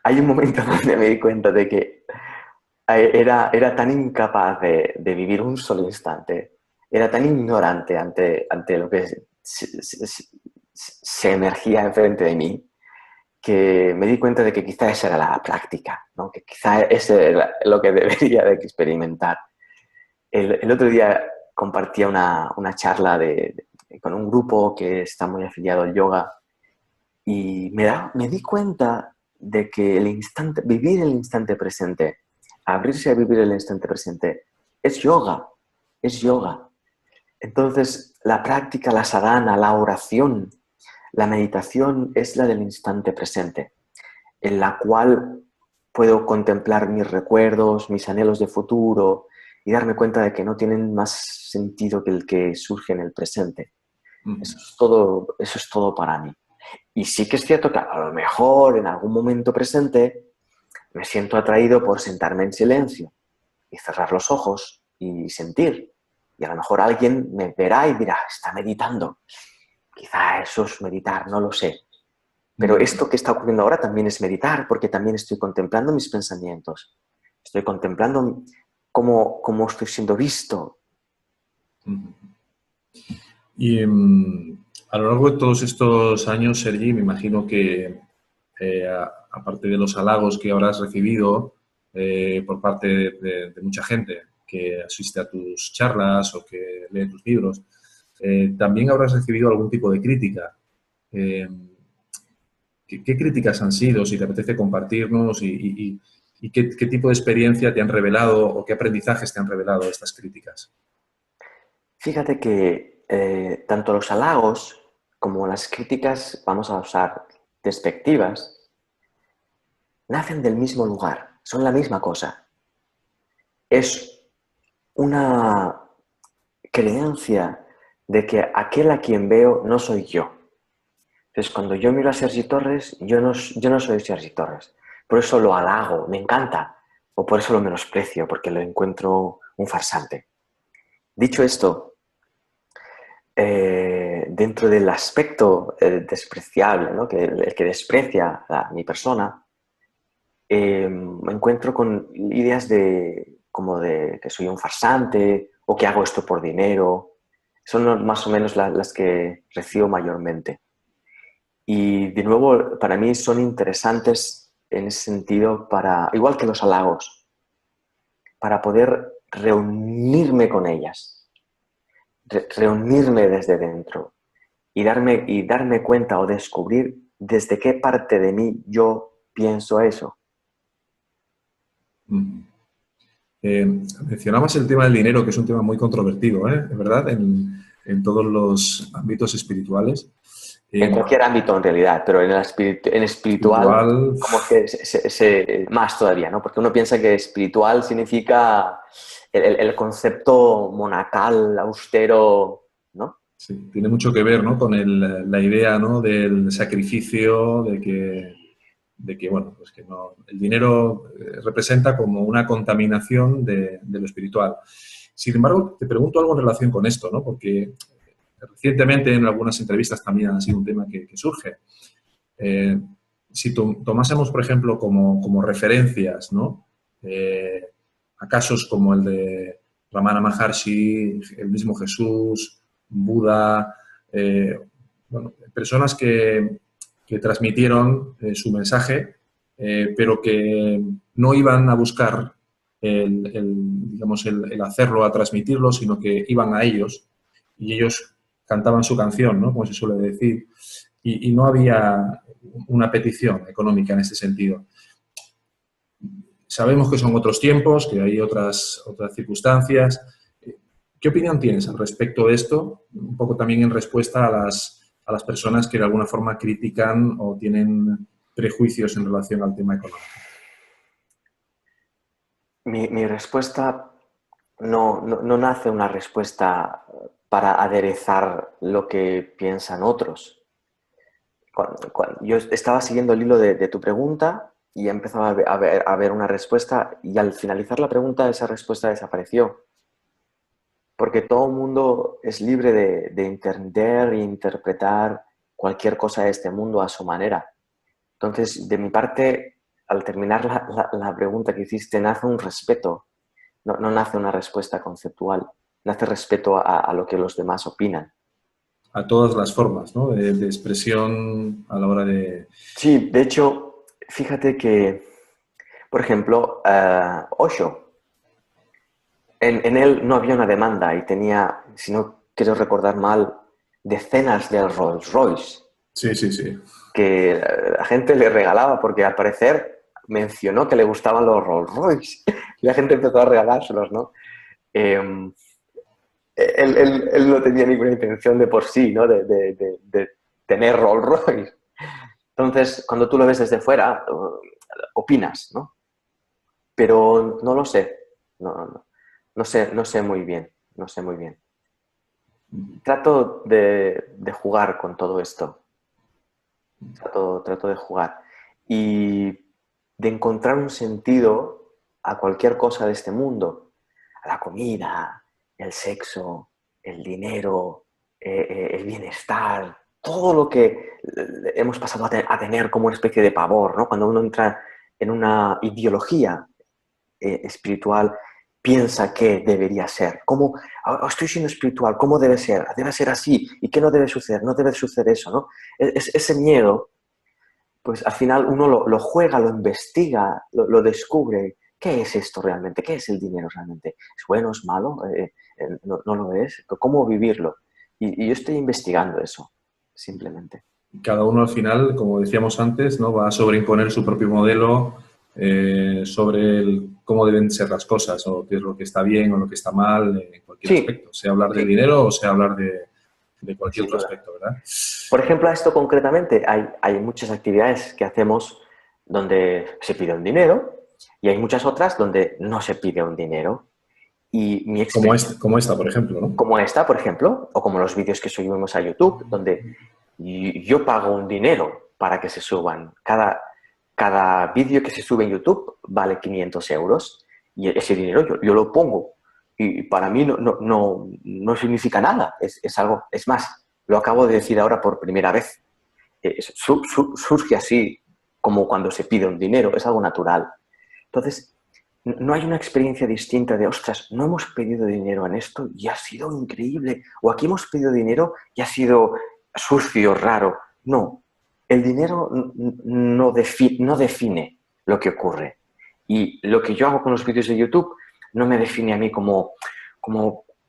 B: Hay un momento donde me di cuenta de que era tan incapaz de vivir un solo instante, era tan ignorante ante lo que se emergía enfrente de mí, que me di cuenta de que quizá esa era la práctica, ¿no? Que quizá ese era lo que debería de experimentar. El otro día compartía una charla con un grupo que está muy afiliado al yoga y me di cuenta de que vivir el instante presente, abrirse a vivir el instante presente, es yoga, es yoga. Entonces, la práctica, la sadhana, la oración, la meditación es la del instante presente, en la cual puedo contemplar mis recuerdos, mis anhelos de futuro y darme cuenta de que no tienen más sentido que el que surge en el presente.
A: Ujú.
B: Eso es todo para mí. Y sí que es cierto que a lo mejor en algún momento presente me siento atraído por sentarme en silencio y cerrar los ojos y sentir. Y a lo mejor alguien me verá y dirá, está meditando. Quizá eso es meditar, no lo sé. Pero
A: Ujú.
B: esto que está ocurriendo ahora también es meditar, porque también estoy contemplando mis pensamientos. Estoy contemplando cómo estoy siendo visto.
A: Ujú. Y a lo largo de todos estos años, Sergi, me imagino que aparte de los halagos que habrás recibido por parte de mucha gente que asiste a tus charlas o que lee tus libros, también habrás recibido algún tipo de crítica. Eh, ¿Qué críticas han sido? Si te apetece compartirnos y qué tipo de experiencia te han revelado o qué aprendizajes te han revelado estas críticas.
B: Fíjate que tanto los halagos como las críticas, vamos a usar despectivas, nacen del mismo lugar, son la misma cosa. Es una creencia de que aquel a quien veo no soy yo. Entonces, cuando yo miro a Sergi Torres, yo no soy Sergi Torres. Por eso lo halago, me encanta. O por eso lo menosprecio, porque lo encuentro un farsante. Dicho esto, dentro del aspecto despreciable, ¿no? El que desprecia a mi persona, me encuentro con ideas como de que soy un farsante o que hago esto por dinero. Son más o menos las que recibo mayormente. Y de nuevo, para mí son interesantes en ese sentido, igual que los halagos, para poder reunirme con ellas, reunirme desde dentro y darme cuenta o descubrir desde qué parte de mí yo pienso eso.
A: Mm. Mencionabas el tema del dinero, que es un tema muy controvertido, ¿eh? ¿Verdad? En todos los ámbitos espirituales.
B: En
A: Eh,
B: cualquier ámbito en realidad, pero en espiritual
A: espiritual,
B: como que más todavía, ¿no? Porque uno piensa que espiritual significa el concepto monacal, austero, ¿no?
A: sí, tiene mucho que ver, ¿no? Con la idea, ¿no? Del sacrificio, de que, bueno, pues que no, el dinero representa como una contaminación de lo espiritual. Sin embargo, te pregunto algo en relación con esto, ¿no? Porque recientemente en algunas entrevistas también ha sido un tema que surge. Eh, si tomásemos, por ejemplo, como referencias, ¿no? A casos como el de Ramana Maharshi, el mismo Jesús, Buda, bueno, personas que transmitieron su mensaje, pero que no iban a buscar digamos, el hacerlo, a transmitirlo, sino que iban a ellos y ellos cantaban su canción, ¿no? Como se suele decir, y no había una petición económica en este sentido. Sabemos que son otros tiempos, que hay otras circunstancias. ¿Qué opinión tienes al respecto de esto? Un poco también en respuesta a las personas que de alguna forma critican o tienen prejuicios en relación al tema económico.
B: Mi respuesta no nace una respuesta para aderezar lo que piensan otros. Yo estaba siguiendo el hilo de tu pregunta y empezaba a ver una respuesta, y al finalizar la pregunta esa respuesta desapareció. Porque todo el mundo es libre de entender e interpretar cualquier cosa de este mundo a su manera. Entonces, de mi parte, al terminar la pregunta que hiciste, nace un respeto, no nace una respuesta conceptual, nace respeto a lo que los demás opinan.
A: A todas las formas, ¿no? De expresión a la hora de...
B: Sí, de hecho, fíjate que, por ejemplo, Osho, en él no había una demanda y tenía, si no quiero recordar mal, decenas de Rolls Royce
A: Sí, sí, sí.
B: que la gente le regalaba porque al parecer mencionó que le gustaban los Rolls Royce y la gente empezó a regalárselos, ¿no? Él no tenía ninguna intención de por sí, ¿no? De tener Rolls Royce. Entonces, cuando tú lo ves desde fuera, opinas, ¿no? Pero no lo sé. No sé muy bien. No sé muy bien. Trato de jugar con todo esto. Trato de jugar. Y de encontrar un sentido a cualquier cosa de este mundo. A la comida, el sexo, el dinero, el bienestar, todo lo que hemos pasado a tener como una especie de pavor, ¿no? Cuando uno entra en una ideología espiritual, piensa que debería ser. ¿Cómo estoy siendo espiritual? ¿Cómo debe ser? ¿Debe ser así? ¿Y qué no debe suceder? No debe suceder eso, ¿no? Ese miedo, pues al final uno lo juega, lo investiga, lo descubre. ¿Qué es esto realmente? ¿Qué es el dinero realmente? ¿Es bueno? ¿Es malo? No lo es? ¿Cómo vivirlo? Y yo estoy investigando eso, simplemente.
A: Cada uno al final, como decíamos antes, ¿no? Va a sobreimponer su propio modelo sobre cómo deben ser las cosas o qué es lo que está bien o lo que está mal en cualquier
B: Sí,
A: aspecto, sea hablar de
B: sí,
A: dinero o sea hablar de cualquier
B: sin
A: otro
B: duda.
A: aspecto, ¿verdad?
B: Por ejemplo, a esto concretamente, hay muchas actividades que hacemos donde se pide un dinero y hay muchas otras donde no se pide un dinero. Y mi experiencia,
A: Como esta, por ejemplo, ¿no?
B: como esta, por ejemplo, o como los vídeos que subimos a YouTube, donde yo pago un dinero para que se suban. Cada vídeo que se sube en YouTube vale 500 euros y ese dinero yo lo pongo. Y para mí no significa nada. Es algo, es más, lo acabo de decir ahora por primera vez. Surge así como cuando se pide un dinero, es algo natural. Entonces, no hay una experiencia distinta de, ostras, no hemos pedido dinero en esto y ha sido increíble, o aquí hemos pedido dinero y ha sido sucio, raro. No, el dinero no define lo que ocurre. Y lo que yo hago con los vídeos de YouTube no me define a mí como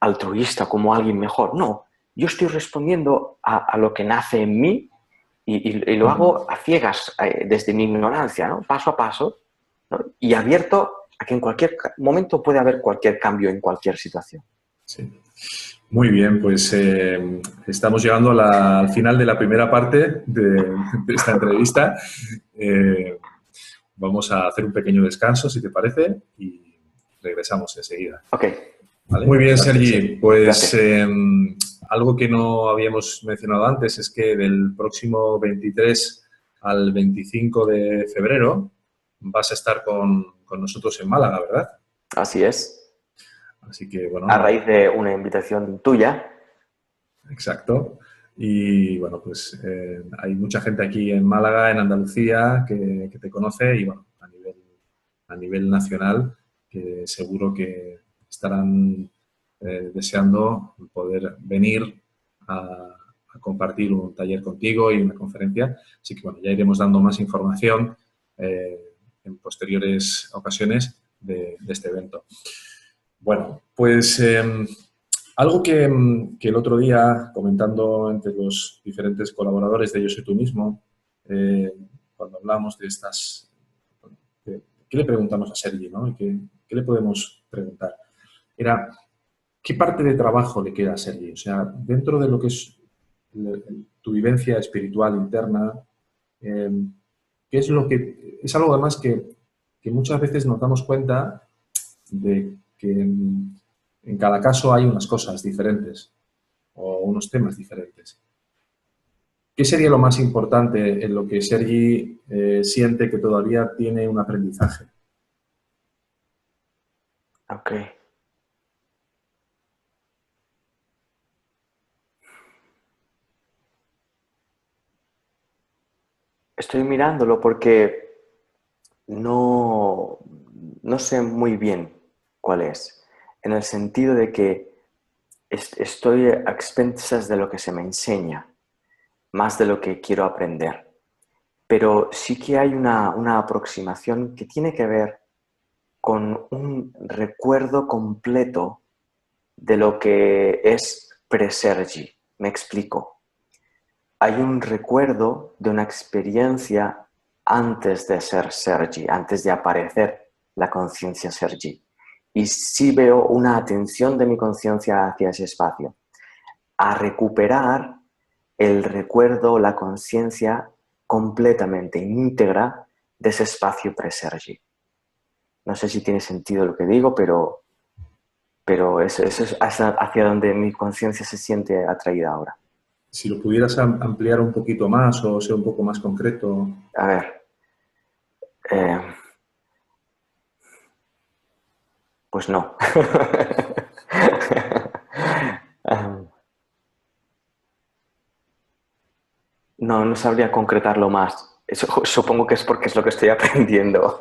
B: altruista, como alguien mejor. No, yo estoy respondiendo a lo que nace en mí y lo hago a ciegas, desde mi ignorancia, ¿no? Paso a paso, ¿no? Y abierto a que en cualquier momento puede haber cualquier cambio en cualquier situación.
A: Sí. Muy bien, pues estamos llegando al final de la primera parte de esta entrevista. Vamos a hacer un pequeño descanso, si te parece, y regresamos enseguida.
B: Ok.
A: ¿Vale? Muy bien,
B: Gracias.
A: Sergi. Pues
B: Gracias.
A: algo que no habíamos mencionado antes es que del próximo 23 al 25 de febrero vas a estar con nosotros en Málaga, ¿verdad?
B: Así es.
A: Así que, bueno,
B: A raíz de una invitación tuya.
A: exacto. Y, bueno, pues hay mucha gente aquí en Málaga, en Andalucía, que te conoce y, bueno, a nivel nacional, que seguro que estarán deseando poder venir a compartir un taller contigo y una conferencia. Así que, bueno, ya iremos dando más información en posteriores ocasiones de este evento. Bueno, pues algo que el otro día, comentando entre los diferentes colaboradores de Yo Soy Tú Mismo, cuando hablamos de estas... ¿Qué le preguntamos a Sergi, ¿no? ¿Y qué le podemos preguntar? Era, ¿qué parte de trabajo le queda a Sergi? O sea, dentro de lo que es tu vivencia espiritual interna, ¿qué es lo que... Es algo además que muchas veces nos damos cuenta de que en cada caso hay unas cosas diferentes. o unos temas diferentes. ¿Qué sería lo más importante en lo que Sergi siente que todavía tiene un aprendizaje?
B: Ok. Estoy mirándolo porque no sé muy bien cuál es, en el sentido de que estoy a expensas de lo que se me enseña, más de lo que quiero aprender. Pero sí que hay una aproximación que tiene que ver con un recuerdo completo de lo que es pre-Sergi. Me explico. Hay un recuerdo de una experiencia antes de ser Sergi, antes de aparecer la conciencia Sergi. Y sí veo una atención de mi conciencia hacia ese espacio, a recuperar el recuerdo, la conciencia completamente íntegra de ese espacio pre-Sergi. No sé si tiene sentido lo que digo, pero eso es hacia donde mi conciencia se siente atraída ahora.
A: Si lo pudieras ampliar un poquito más o ser un poco más concreto.
B: A ver, eh, pues no. No sabría concretarlo más. Eso, supongo que es porque es lo que estoy aprendiendo.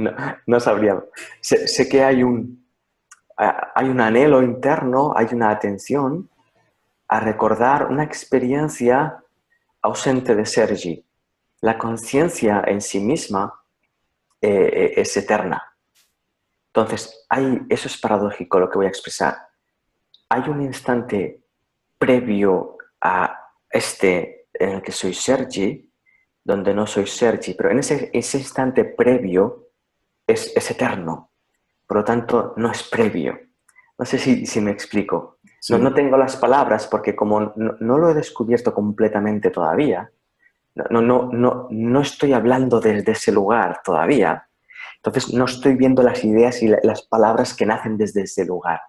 B: No, no sabría. Sé que hay un anhelo interno, hay una atención a recordar una experiencia ausente de Sergi. La conciencia en sí misma es eterna. Entonces, eso es paradójico lo que voy a expresar. Hay un instante previo a este en el que soy Sergi, donde no soy Sergi, pero en ese instante previo es eterno. Por lo tanto, no es previo. No sé si me explico. No
A: Sí.
B: tengo las palabras porque como no lo he descubierto completamente todavía, no estoy hablando desde ese lugar todavía. Entonces no estoy viendo las ideas y las palabras que nacen desde ese lugar.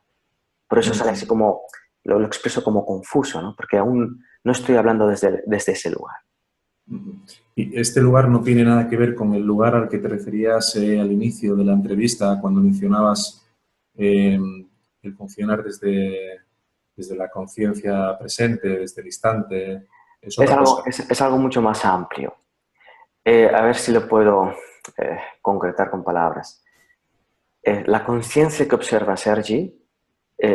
B: Por eso sale así como, lo expreso como confuso, ¿no? Porque aún no estoy hablando desde ese lugar.
A: Y este lugar no tiene nada que ver con el lugar al que te referías al inicio de la entrevista, cuando mencionabas el funcionar desde la conciencia presente, desde el instante. Es
B: Es
A: otra
B: algo,
A: cosa.
B: es algo mucho más amplio. A ver si lo puedo concretar con palabras. La conciencia que observa Sergi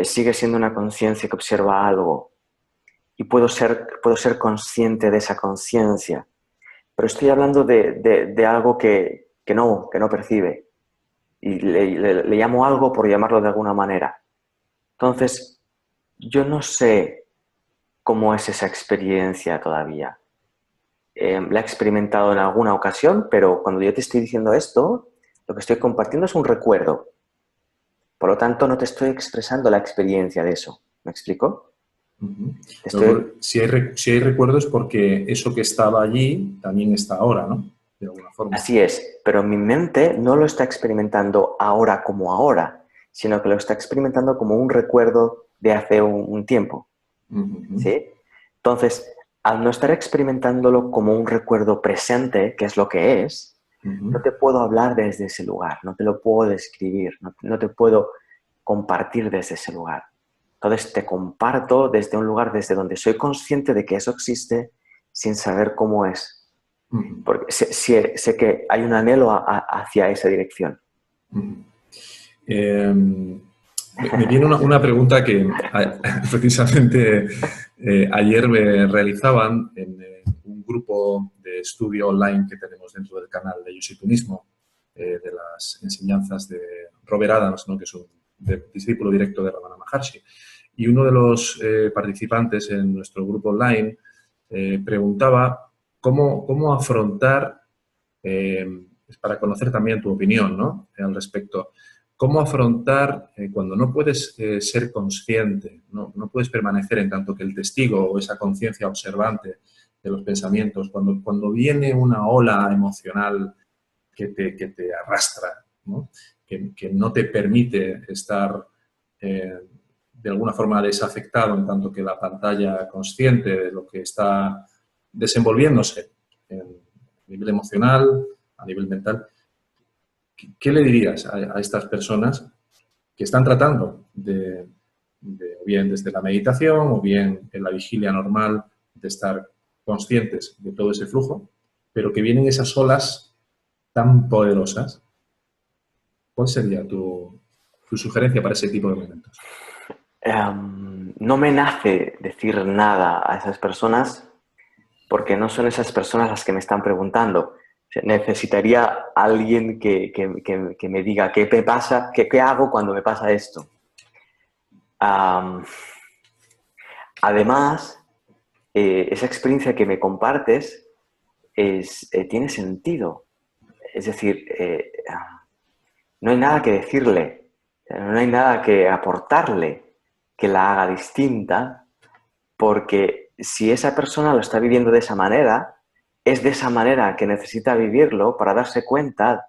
B: sigue siendo una conciencia que observa algo y puedo ser consciente de esa conciencia, pero estoy hablando de algo que no percibe y le llamo algo por llamarlo de alguna manera. Entonces, yo no sé cómo es esa experiencia todavía. La he experimentado en alguna ocasión, pero cuando yo te estoy diciendo esto, lo que estoy compartiendo es un recuerdo. Por lo tanto, no te estoy expresando la experiencia de eso. ¿Me explico?
A: Luego, si hay recuerdos, porque eso que estaba allí también está ahora, ¿no? De alguna forma.
B: Así es, pero mi mente no lo está experimentando ahora como ahora, sino que lo está experimentando como un recuerdo de hace un tiempo. ¿Sí? Entonces, al no estar experimentándolo como un recuerdo presente, que es lo que es, no te puedo hablar desde ese lugar, no te lo puedo describir, no te puedo compartir desde ese lugar. Entonces, te comparto desde un lugar desde donde soy consciente de que eso existe sin saber cómo es. Porque sé que hay un anhelo hacia esa dirección.
A: Me viene una pregunta que precisamente ayer me realizaban en un grupo de estudio online que tenemos dentro del canal de Yo Soy Tú Mismo, de las enseñanzas de Robert Adams, ¿no? Que es un discípulo directo de Ramana Maharshi. Y uno de los participantes en nuestro grupo online preguntaba cómo afrontar, para conocer también tu opinión, ¿no? Al respecto, cómo afrontar cuando no puedes ser consciente, no puedes permanecer en tanto que el testigo o esa conciencia observante de los pensamientos, cuando viene una ola emocional que te arrastra, ¿no? Que no te permite estar de alguna forma desafectado en tanto que la pantalla consciente de lo que está desenvolviéndose a nivel emocional, a nivel mental. ¿Qué le dirías a estas personas que están tratando o bien desde la meditación o bien en la vigilia normal, de estar conscientes de todo ese flujo, pero que vienen esas olas tan poderosas? ¿Cuál sería tu sugerencia para ese tipo de momentos?
B: No me nace decir nada a esas personas porque no son esas personas las que me están preguntando. O sea, necesitaría alguien que me diga qué me pasa, qué hago cuando me pasa esto. Además, esa experiencia que me compartes tiene sentido. Es decir, no hay nada que decirle, no hay nada que aportarle que la haga distinta, porque si esa persona lo está viviendo de esa manera, es de esa manera que necesita vivirlo para darse cuenta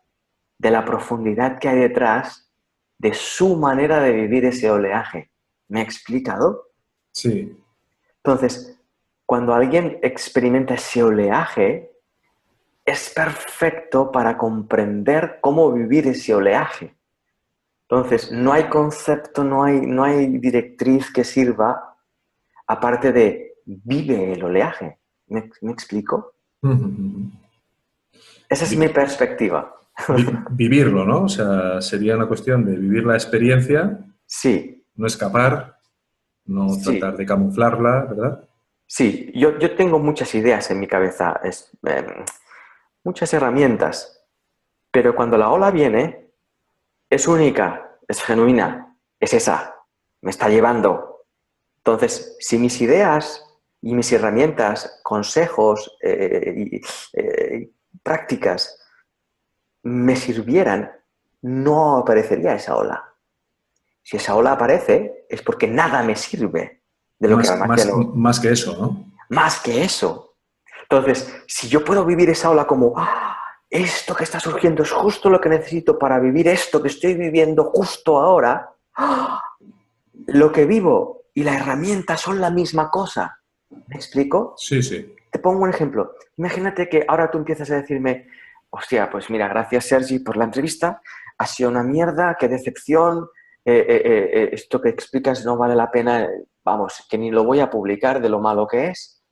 B: de la profundidad que hay detrás de su manera de vivir ese oleaje. ¿Me he explicado?
A: Sí.
B: Entonces, cuando alguien experimenta ese oleaje, es perfecto para comprender cómo vivir ese oleaje. Entonces, no hay concepto, no hay directriz que sirva aparte de vive el oleaje. ¿Me explico? Esa es mi perspectiva.
A: Vivirlo, ¿no? O sea, sería una cuestión de vivir la experiencia,
B: Sí,
A: no escapar, no tratar
B: sí,
A: de camuflarla, ¿verdad?
B: sí. Yo tengo muchas ideas en mi cabeza, muchas herramientas, pero cuando la ola viene, es única, es genuina, es esa, me está llevando. Entonces, si mis ideas y mis herramientas, consejos y prácticas me sirvieran, no aparecería esa ola. Si esa ola aparece, es porque nada me sirve de lo que almaceno.
A: Más que eso, ¿no?
B: Más que eso. Entonces, si yo puedo vivir esa ola como, esto que está surgiendo es justo lo que necesito para vivir esto que estoy viviendo justo ahora, lo que vivo y la herramienta son la misma cosa. ¿Me explico?
A: Sí, sí.
B: Te pongo un ejemplo. Imagínate que ahora tú empiezas a decirme, hostia, pues mira, gracias Sergi por la entrevista, ha sido una mierda, qué decepción, esto que explicas no vale la pena, vamos, que ni lo voy a publicar de lo malo que es.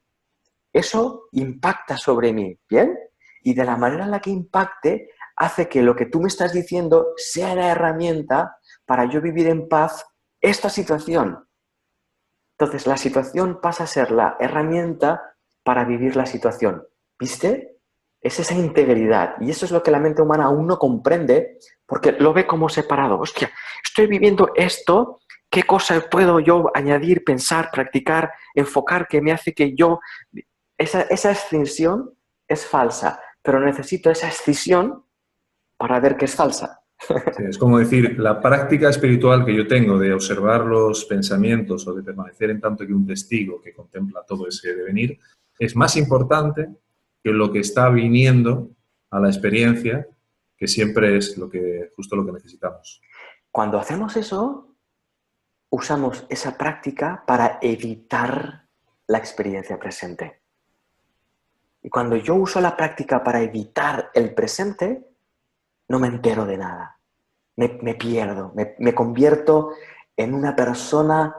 B: Eso impacta sobre mí, ¿bien? Y de la manera en la que impacte, hace que lo que tú me estás diciendo sea la herramienta para yo vivir en paz esta situación. Entonces, la situación pasa a ser la herramienta para vivir la situación. ¿Viste? Es esa integridad. Y eso es lo que la mente humana aún no comprende porque lo ve como separado. Hostia, estoy viviendo esto, ¿qué cosa puedo yo añadir, pensar, practicar, enfocar que me hace que yo... Esa escisión es falsa, pero necesito esa escisión para ver que es falsa.
A: Sí, es como decir, la práctica espiritual que yo tengo de observar los pensamientos o de permanecer en tanto que un testigo que contempla todo ese devenir es más importante que lo que está viniendo a la experiencia, que siempre es justo lo que necesitamos.
B: Cuando hacemos eso, usamos esa práctica para evitar la experiencia presente. Y cuando yo uso la práctica para evitar el presente, no me entero de nada. Me pierdo, me convierto en una persona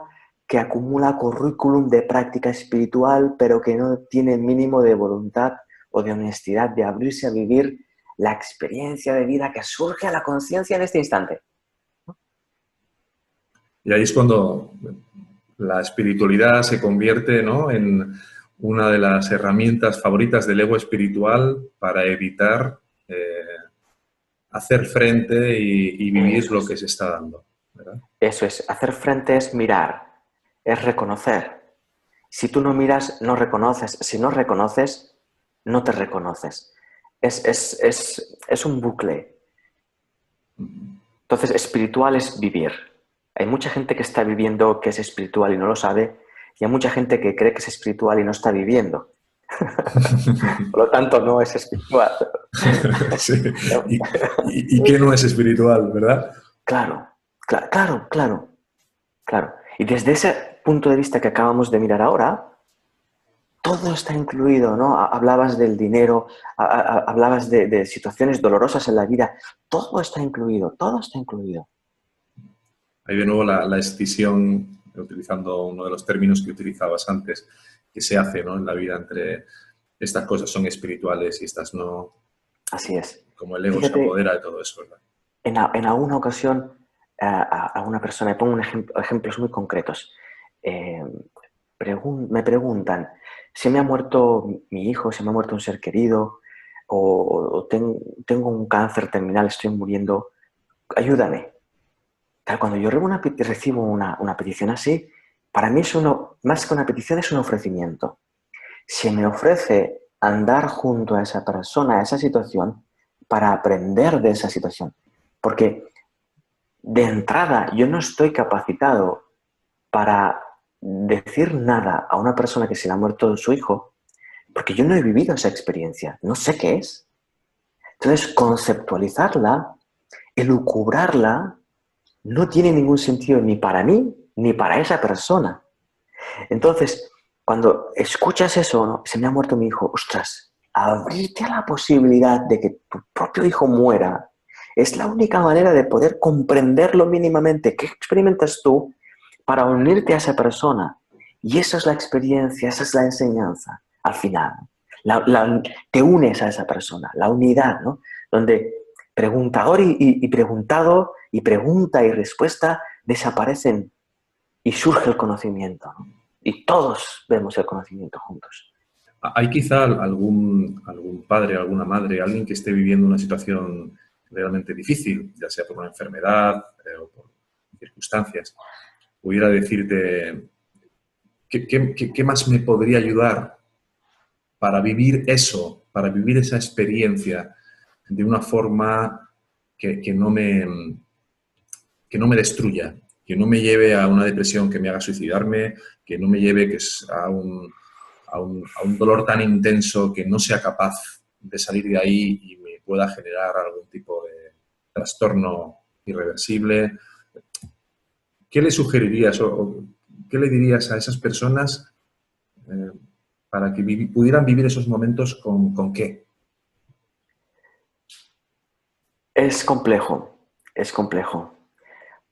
B: que acumula currículum de práctica espiritual, pero que no tiene el mínimo de voluntad o de honestidad de abrirse a vivir la experiencia de vida que surge a la conciencia en este instante.
A: Y ahí es cuando la espiritualidad se convierte, ¿no?, en una de las herramientas favoritas del ego espiritual para evitar hacer frente y vivir lo que se está dando, ¿verdad?
B: Eso es, hacer frente es mirar, es reconocer. Si tú no miras, no reconoces. Si no reconoces, no te reconoces. Es un bucle. Entonces, espiritual es vivir. Hay mucha gente que está viviendo que es espiritual y no lo sabe, y hay mucha gente que cree que es espiritual y no está viviendo. Por lo tanto, no es espiritual.
A: Sí. ¿Y qué no es espiritual, verdad?
B: Claro, claro, claro, claro. Y desde ese punto de vista que acabamos de mirar ahora, todo está incluido, ¿no? Hablabas del dinero, hablabas de situaciones dolorosas en la vida. Todo está incluido, todo está incluido.
A: Hay de nuevo la escisión, utilizando uno de los términos que utilizabas antes, que se hace, ¿no?, en la vida entre estas cosas son espirituales y estas no.
B: Así es.
A: Como el ego se
B: Fíjate,
A: apodera de todo eso, ¿verdad?
B: en alguna ocasión, a una persona, pongo ejemplos muy concretos, eh, me preguntan, ¿se me ha muerto mi hijo, se me ha muerto un ser querido, o tengo un cáncer terminal, estoy muriendo, ayúdame? Claro, cuando yo recibo una petición así, para mí es más que una petición, es un ofrecimiento. Se me ofrece andar junto a esa persona, a esa situación, para aprender de esa situación. Porque de entrada yo no estoy capacitado para decir nada a una persona que se le ha muerto su hijo, porque yo no he vivido esa experiencia, no sé qué es. Entonces, conceptualizarla, elucubrarla, no tiene ningún sentido ni para mí ni para esa persona. Entonces, cuando escuchas eso, ¿no? Se me ha muerto mi hijo, ostras, abrirte a la posibilidad de que tu propio hijo muera es la única manera de poder comprenderlo mínimamente. ¿Qué experimentas tú para unirte a esa persona? Y esa es la experiencia, esa es la enseñanza, al final. Te unes a esa persona, la unidad, ¿no? Donde preguntador y preguntado, y pregunta y respuesta desaparecen y surge el conocimiento, ¿no? Y todos vemos el conocimiento juntos.
A: ¿Hay quizá algún padre, alguna madre, alguien que esté viviendo una situación realmente difícil, ya sea por una enfermedad o por circunstancias, pudiera decirte qué más me podría ayudar para vivir eso, para vivir esa experiencia de una forma que no me destruya, que no me lleve a una depresión que me haga suicidarme, que no me lleve a un dolor tan intenso que no sea capaz de salir de ahí y me pueda generar algún tipo de trastorno irreversible? ¿Qué le sugerirías o qué le dirías a esas personas eh, para que pudieran vivir esos momentos con qué?
B: Es complejo,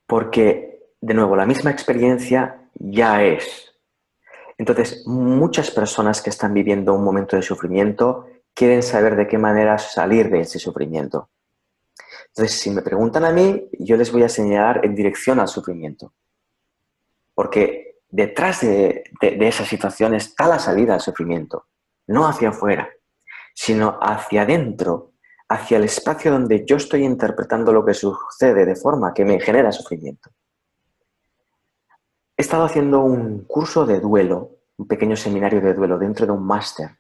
B: porque, de nuevo, la misma experiencia ya es. Entonces, muchas personas que están viviendo un momento de sufrimiento quieren saber de qué manera salir de ese sufrimiento. Entonces, si me preguntan a mí, yo les voy a señalar en dirección al sufrimiento. Porque detrás de esa situación está la salida al sufrimiento, no hacia afuera, sino hacia adentro, hacia el espacio donde yo estoy interpretando lo que sucede de forma que me genera sufrimiento. He estado haciendo un curso de duelo, un pequeño seminario de duelo dentro de un máster.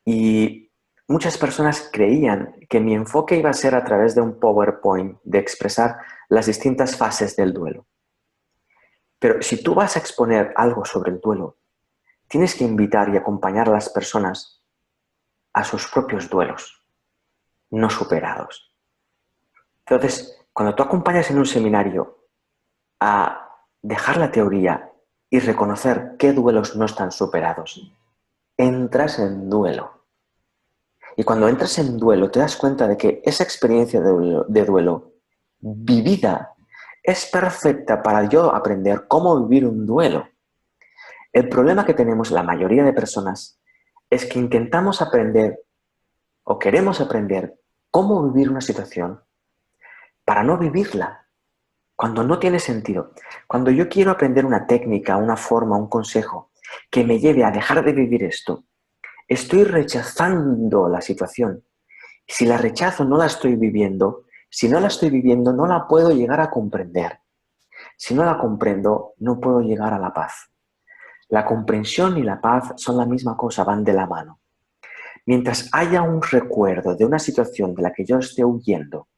B: Y muchas personas creían que mi enfoque iba a ser a través de un PowerPoint, de expresar las distintas fases del duelo. Pero si tú vas a exponer algo sobre el duelo, tienes que invitar y acompañar a las personas a sus propios duelos, no superados. Entonces, cuando tú acompañas en un seminario a dejar la teoría y reconocer qué duelos no están superados, entras en duelo. Y cuando entras en duelo, te das cuenta de que esa experiencia de duelo vivida es perfecta para yo aprender cómo vivir un duelo. El problema que tenemos la mayoría de personas es que intentamos aprender o queremos aprender cómo vivir una situación para no vivirla, cuando no tiene sentido. Cuando yo quiero aprender una técnica, una forma, un consejo que me lleve a dejar de vivir esto, estoy rechazando la situación. Si la rechazo, no la estoy viviendo. Si no la estoy viviendo, no la puedo llegar a comprender. Si no la comprendo, no puedo llegar a la paz. La comprensión y la paz son la misma cosa, van de la mano. Mientras haya un recuerdo de una situación de la que yo esté huyendo,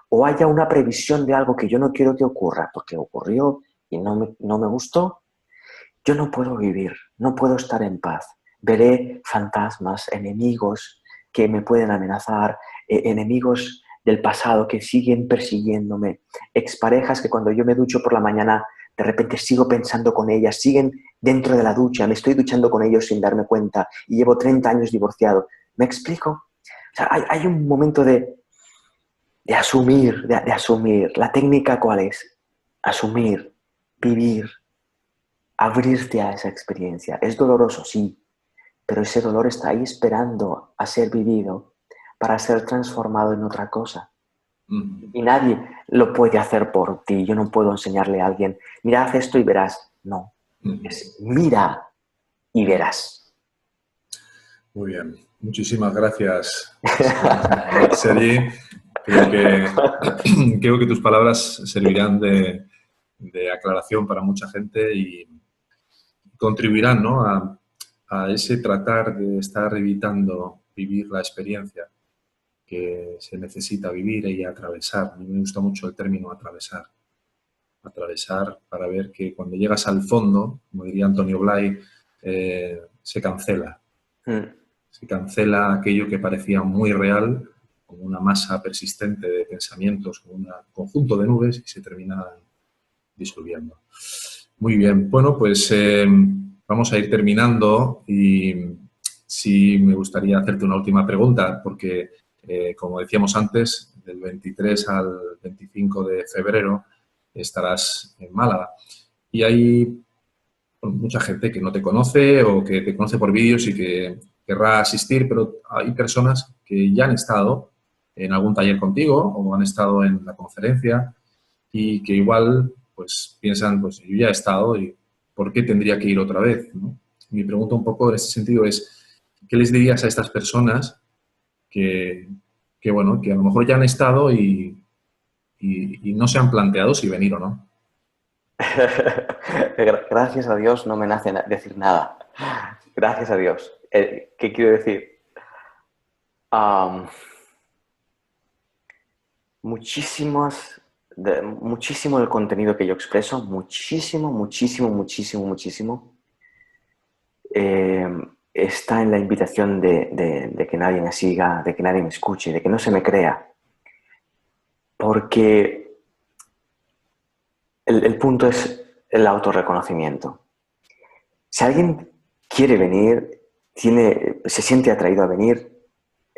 B: o haya una previsión de algo que yo no quiero que ocurra, porque ocurrió y no me gustó, yo no puedo vivir, no puedo estar en paz. Veré fantasmas, enemigos que me pueden amenazar, enemigos del pasado que siguen persiguiéndome, exparejas que cuando yo me ducho por la mañana de repente sigo pensando con ellas, siguen dentro de la ducha, me estoy duchando con ellos sin darme cuenta y llevo 30 años divorciado. ¿Me explico? O sea, hay un momento de asumir, de asumir. ¿La técnica cuál es? Asumir, vivir, abrirte a esa experiencia. Es doloroso, sí, pero ese dolor está ahí esperando a ser vivido para ser transformado en otra cosa. Y nadie lo puede hacer por ti. Yo no puedo enseñarle a alguien, mira, haz esto y verás. No, es mira y verás.
A: Muy bien. Muchísimas gracias, Sergi. Creo que tus palabras servirán de aclaración para mucha gente y contribuirán, ¿no?, a ese tratar de estar evitando vivir la experiencia que se necesita vivir y atravesar. A mí me gusta mucho el término atravesar. Atravesar para ver que cuando llegas al fondo, como diría Antonio Blay, se cancela. Se cancela aquello que parecía muy real, como una masa persistente de pensamientos, como un conjunto de nubes, y se termina disolviendo. Muy bien. Bueno, pues vamos a ir terminando y sí me gustaría hacerte una última pregunta, porque, como decíamos antes, del 23 al 25 de febrero estarás en Málaga. Y hay mucha gente que no te conoce o que te conoce por vídeos y que querrá asistir, pero hay personas que ya han estado en algún taller contigo o han estado en la conferencia y que igual pues piensan, pues yo ya he estado y ¿por qué tendría que ir otra vez?, ¿no? Mi pregunta un poco en este sentido es, ¿qué les dirías a estas personas bueno, que a lo mejor ya han estado y no se han planteado si venir o no?
B: Gracias a Dios no me nace decir nada. Gracias a Dios. ¿Qué quiero decir? Muchísimo del contenido que yo expreso, muchísimo, está en la invitación de que nadie me siga, de que nadie me escuche, de que no se me crea. Porque el punto es el autorreconocimiento. Si alguien quiere venir, se siente atraído a venir,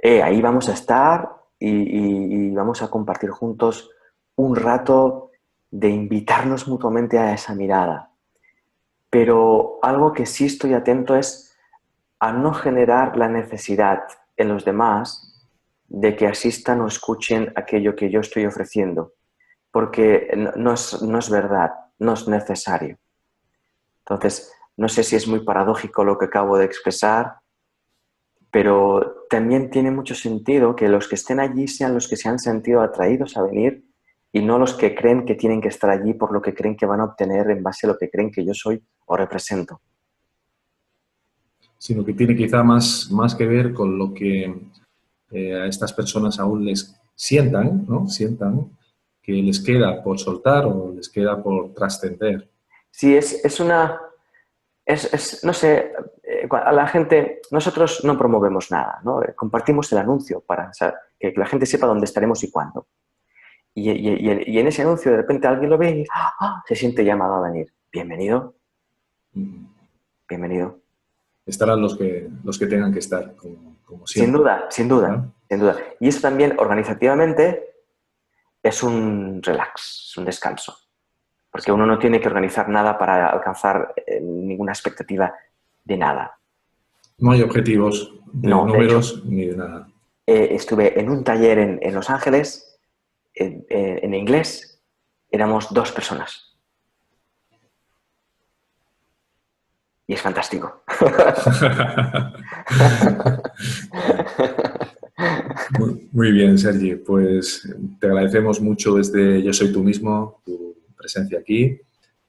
B: ahí vamos a estar y vamos a compartir juntos un rato de invitarnos mutuamente a esa mirada. Pero algo que sí estoy atento es a no generar la necesidad en los demás de que asistan o escuchen aquello que yo estoy ofreciendo, porque no es verdad, no es necesario. Entonces, no sé si es muy paradójico lo que acabo de expresar, pero también tiene mucho sentido que los que estén allí sean los que se han sentido atraídos a venir y no los que creen que tienen que estar allí por lo que creen que van a obtener en base a lo que creen que yo soy o represento.
A: Sino que tiene quizá más que ver con lo que a estas personas aún les sientan, ¿no? Sientan que les queda por soltar o les queda por trascender.
B: Sí, no sé, a la gente, nosotros no promovemos nada, ¿no? Compartimos el anuncio para que la gente sepa dónde estaremos y cuándo. Y en ese anuncio de repente alguien lo ve y se siente llamado a venir. Bienvenido. Bienvenido.
A: Estarán los que tengan que estar, como siempre.
B: Sin duda. Y eso también, organizativamente, es un relax, es un descanso. Porque uno no tiene que organizar nada para alcanzar ninguna expectativa de nada.
A: No hay objetivos de números ni de nada.
B: Estuve en un taller en Los Ángeles, en inglés, éramos 2 personas. Y es fantástico.
A: Muy bien, Sergi. Pues te agradecemos mucho desde Yo Soy Tú Mismo tu presencia aquí.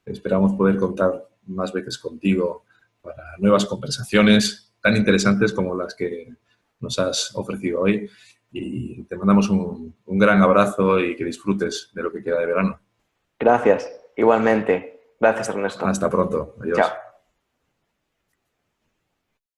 A: Esperamos poder contar más veces contigo para nuevas conversaciones tan interesantes como las que nos has ofrecido hoy. Y te mandamos un gran abrazo y que disfrutes de lo que queda de verano.
B: Gracias, igualmente. Gracias, Ernesto.
A: Hasta pronto. Adiós.
B: Chao.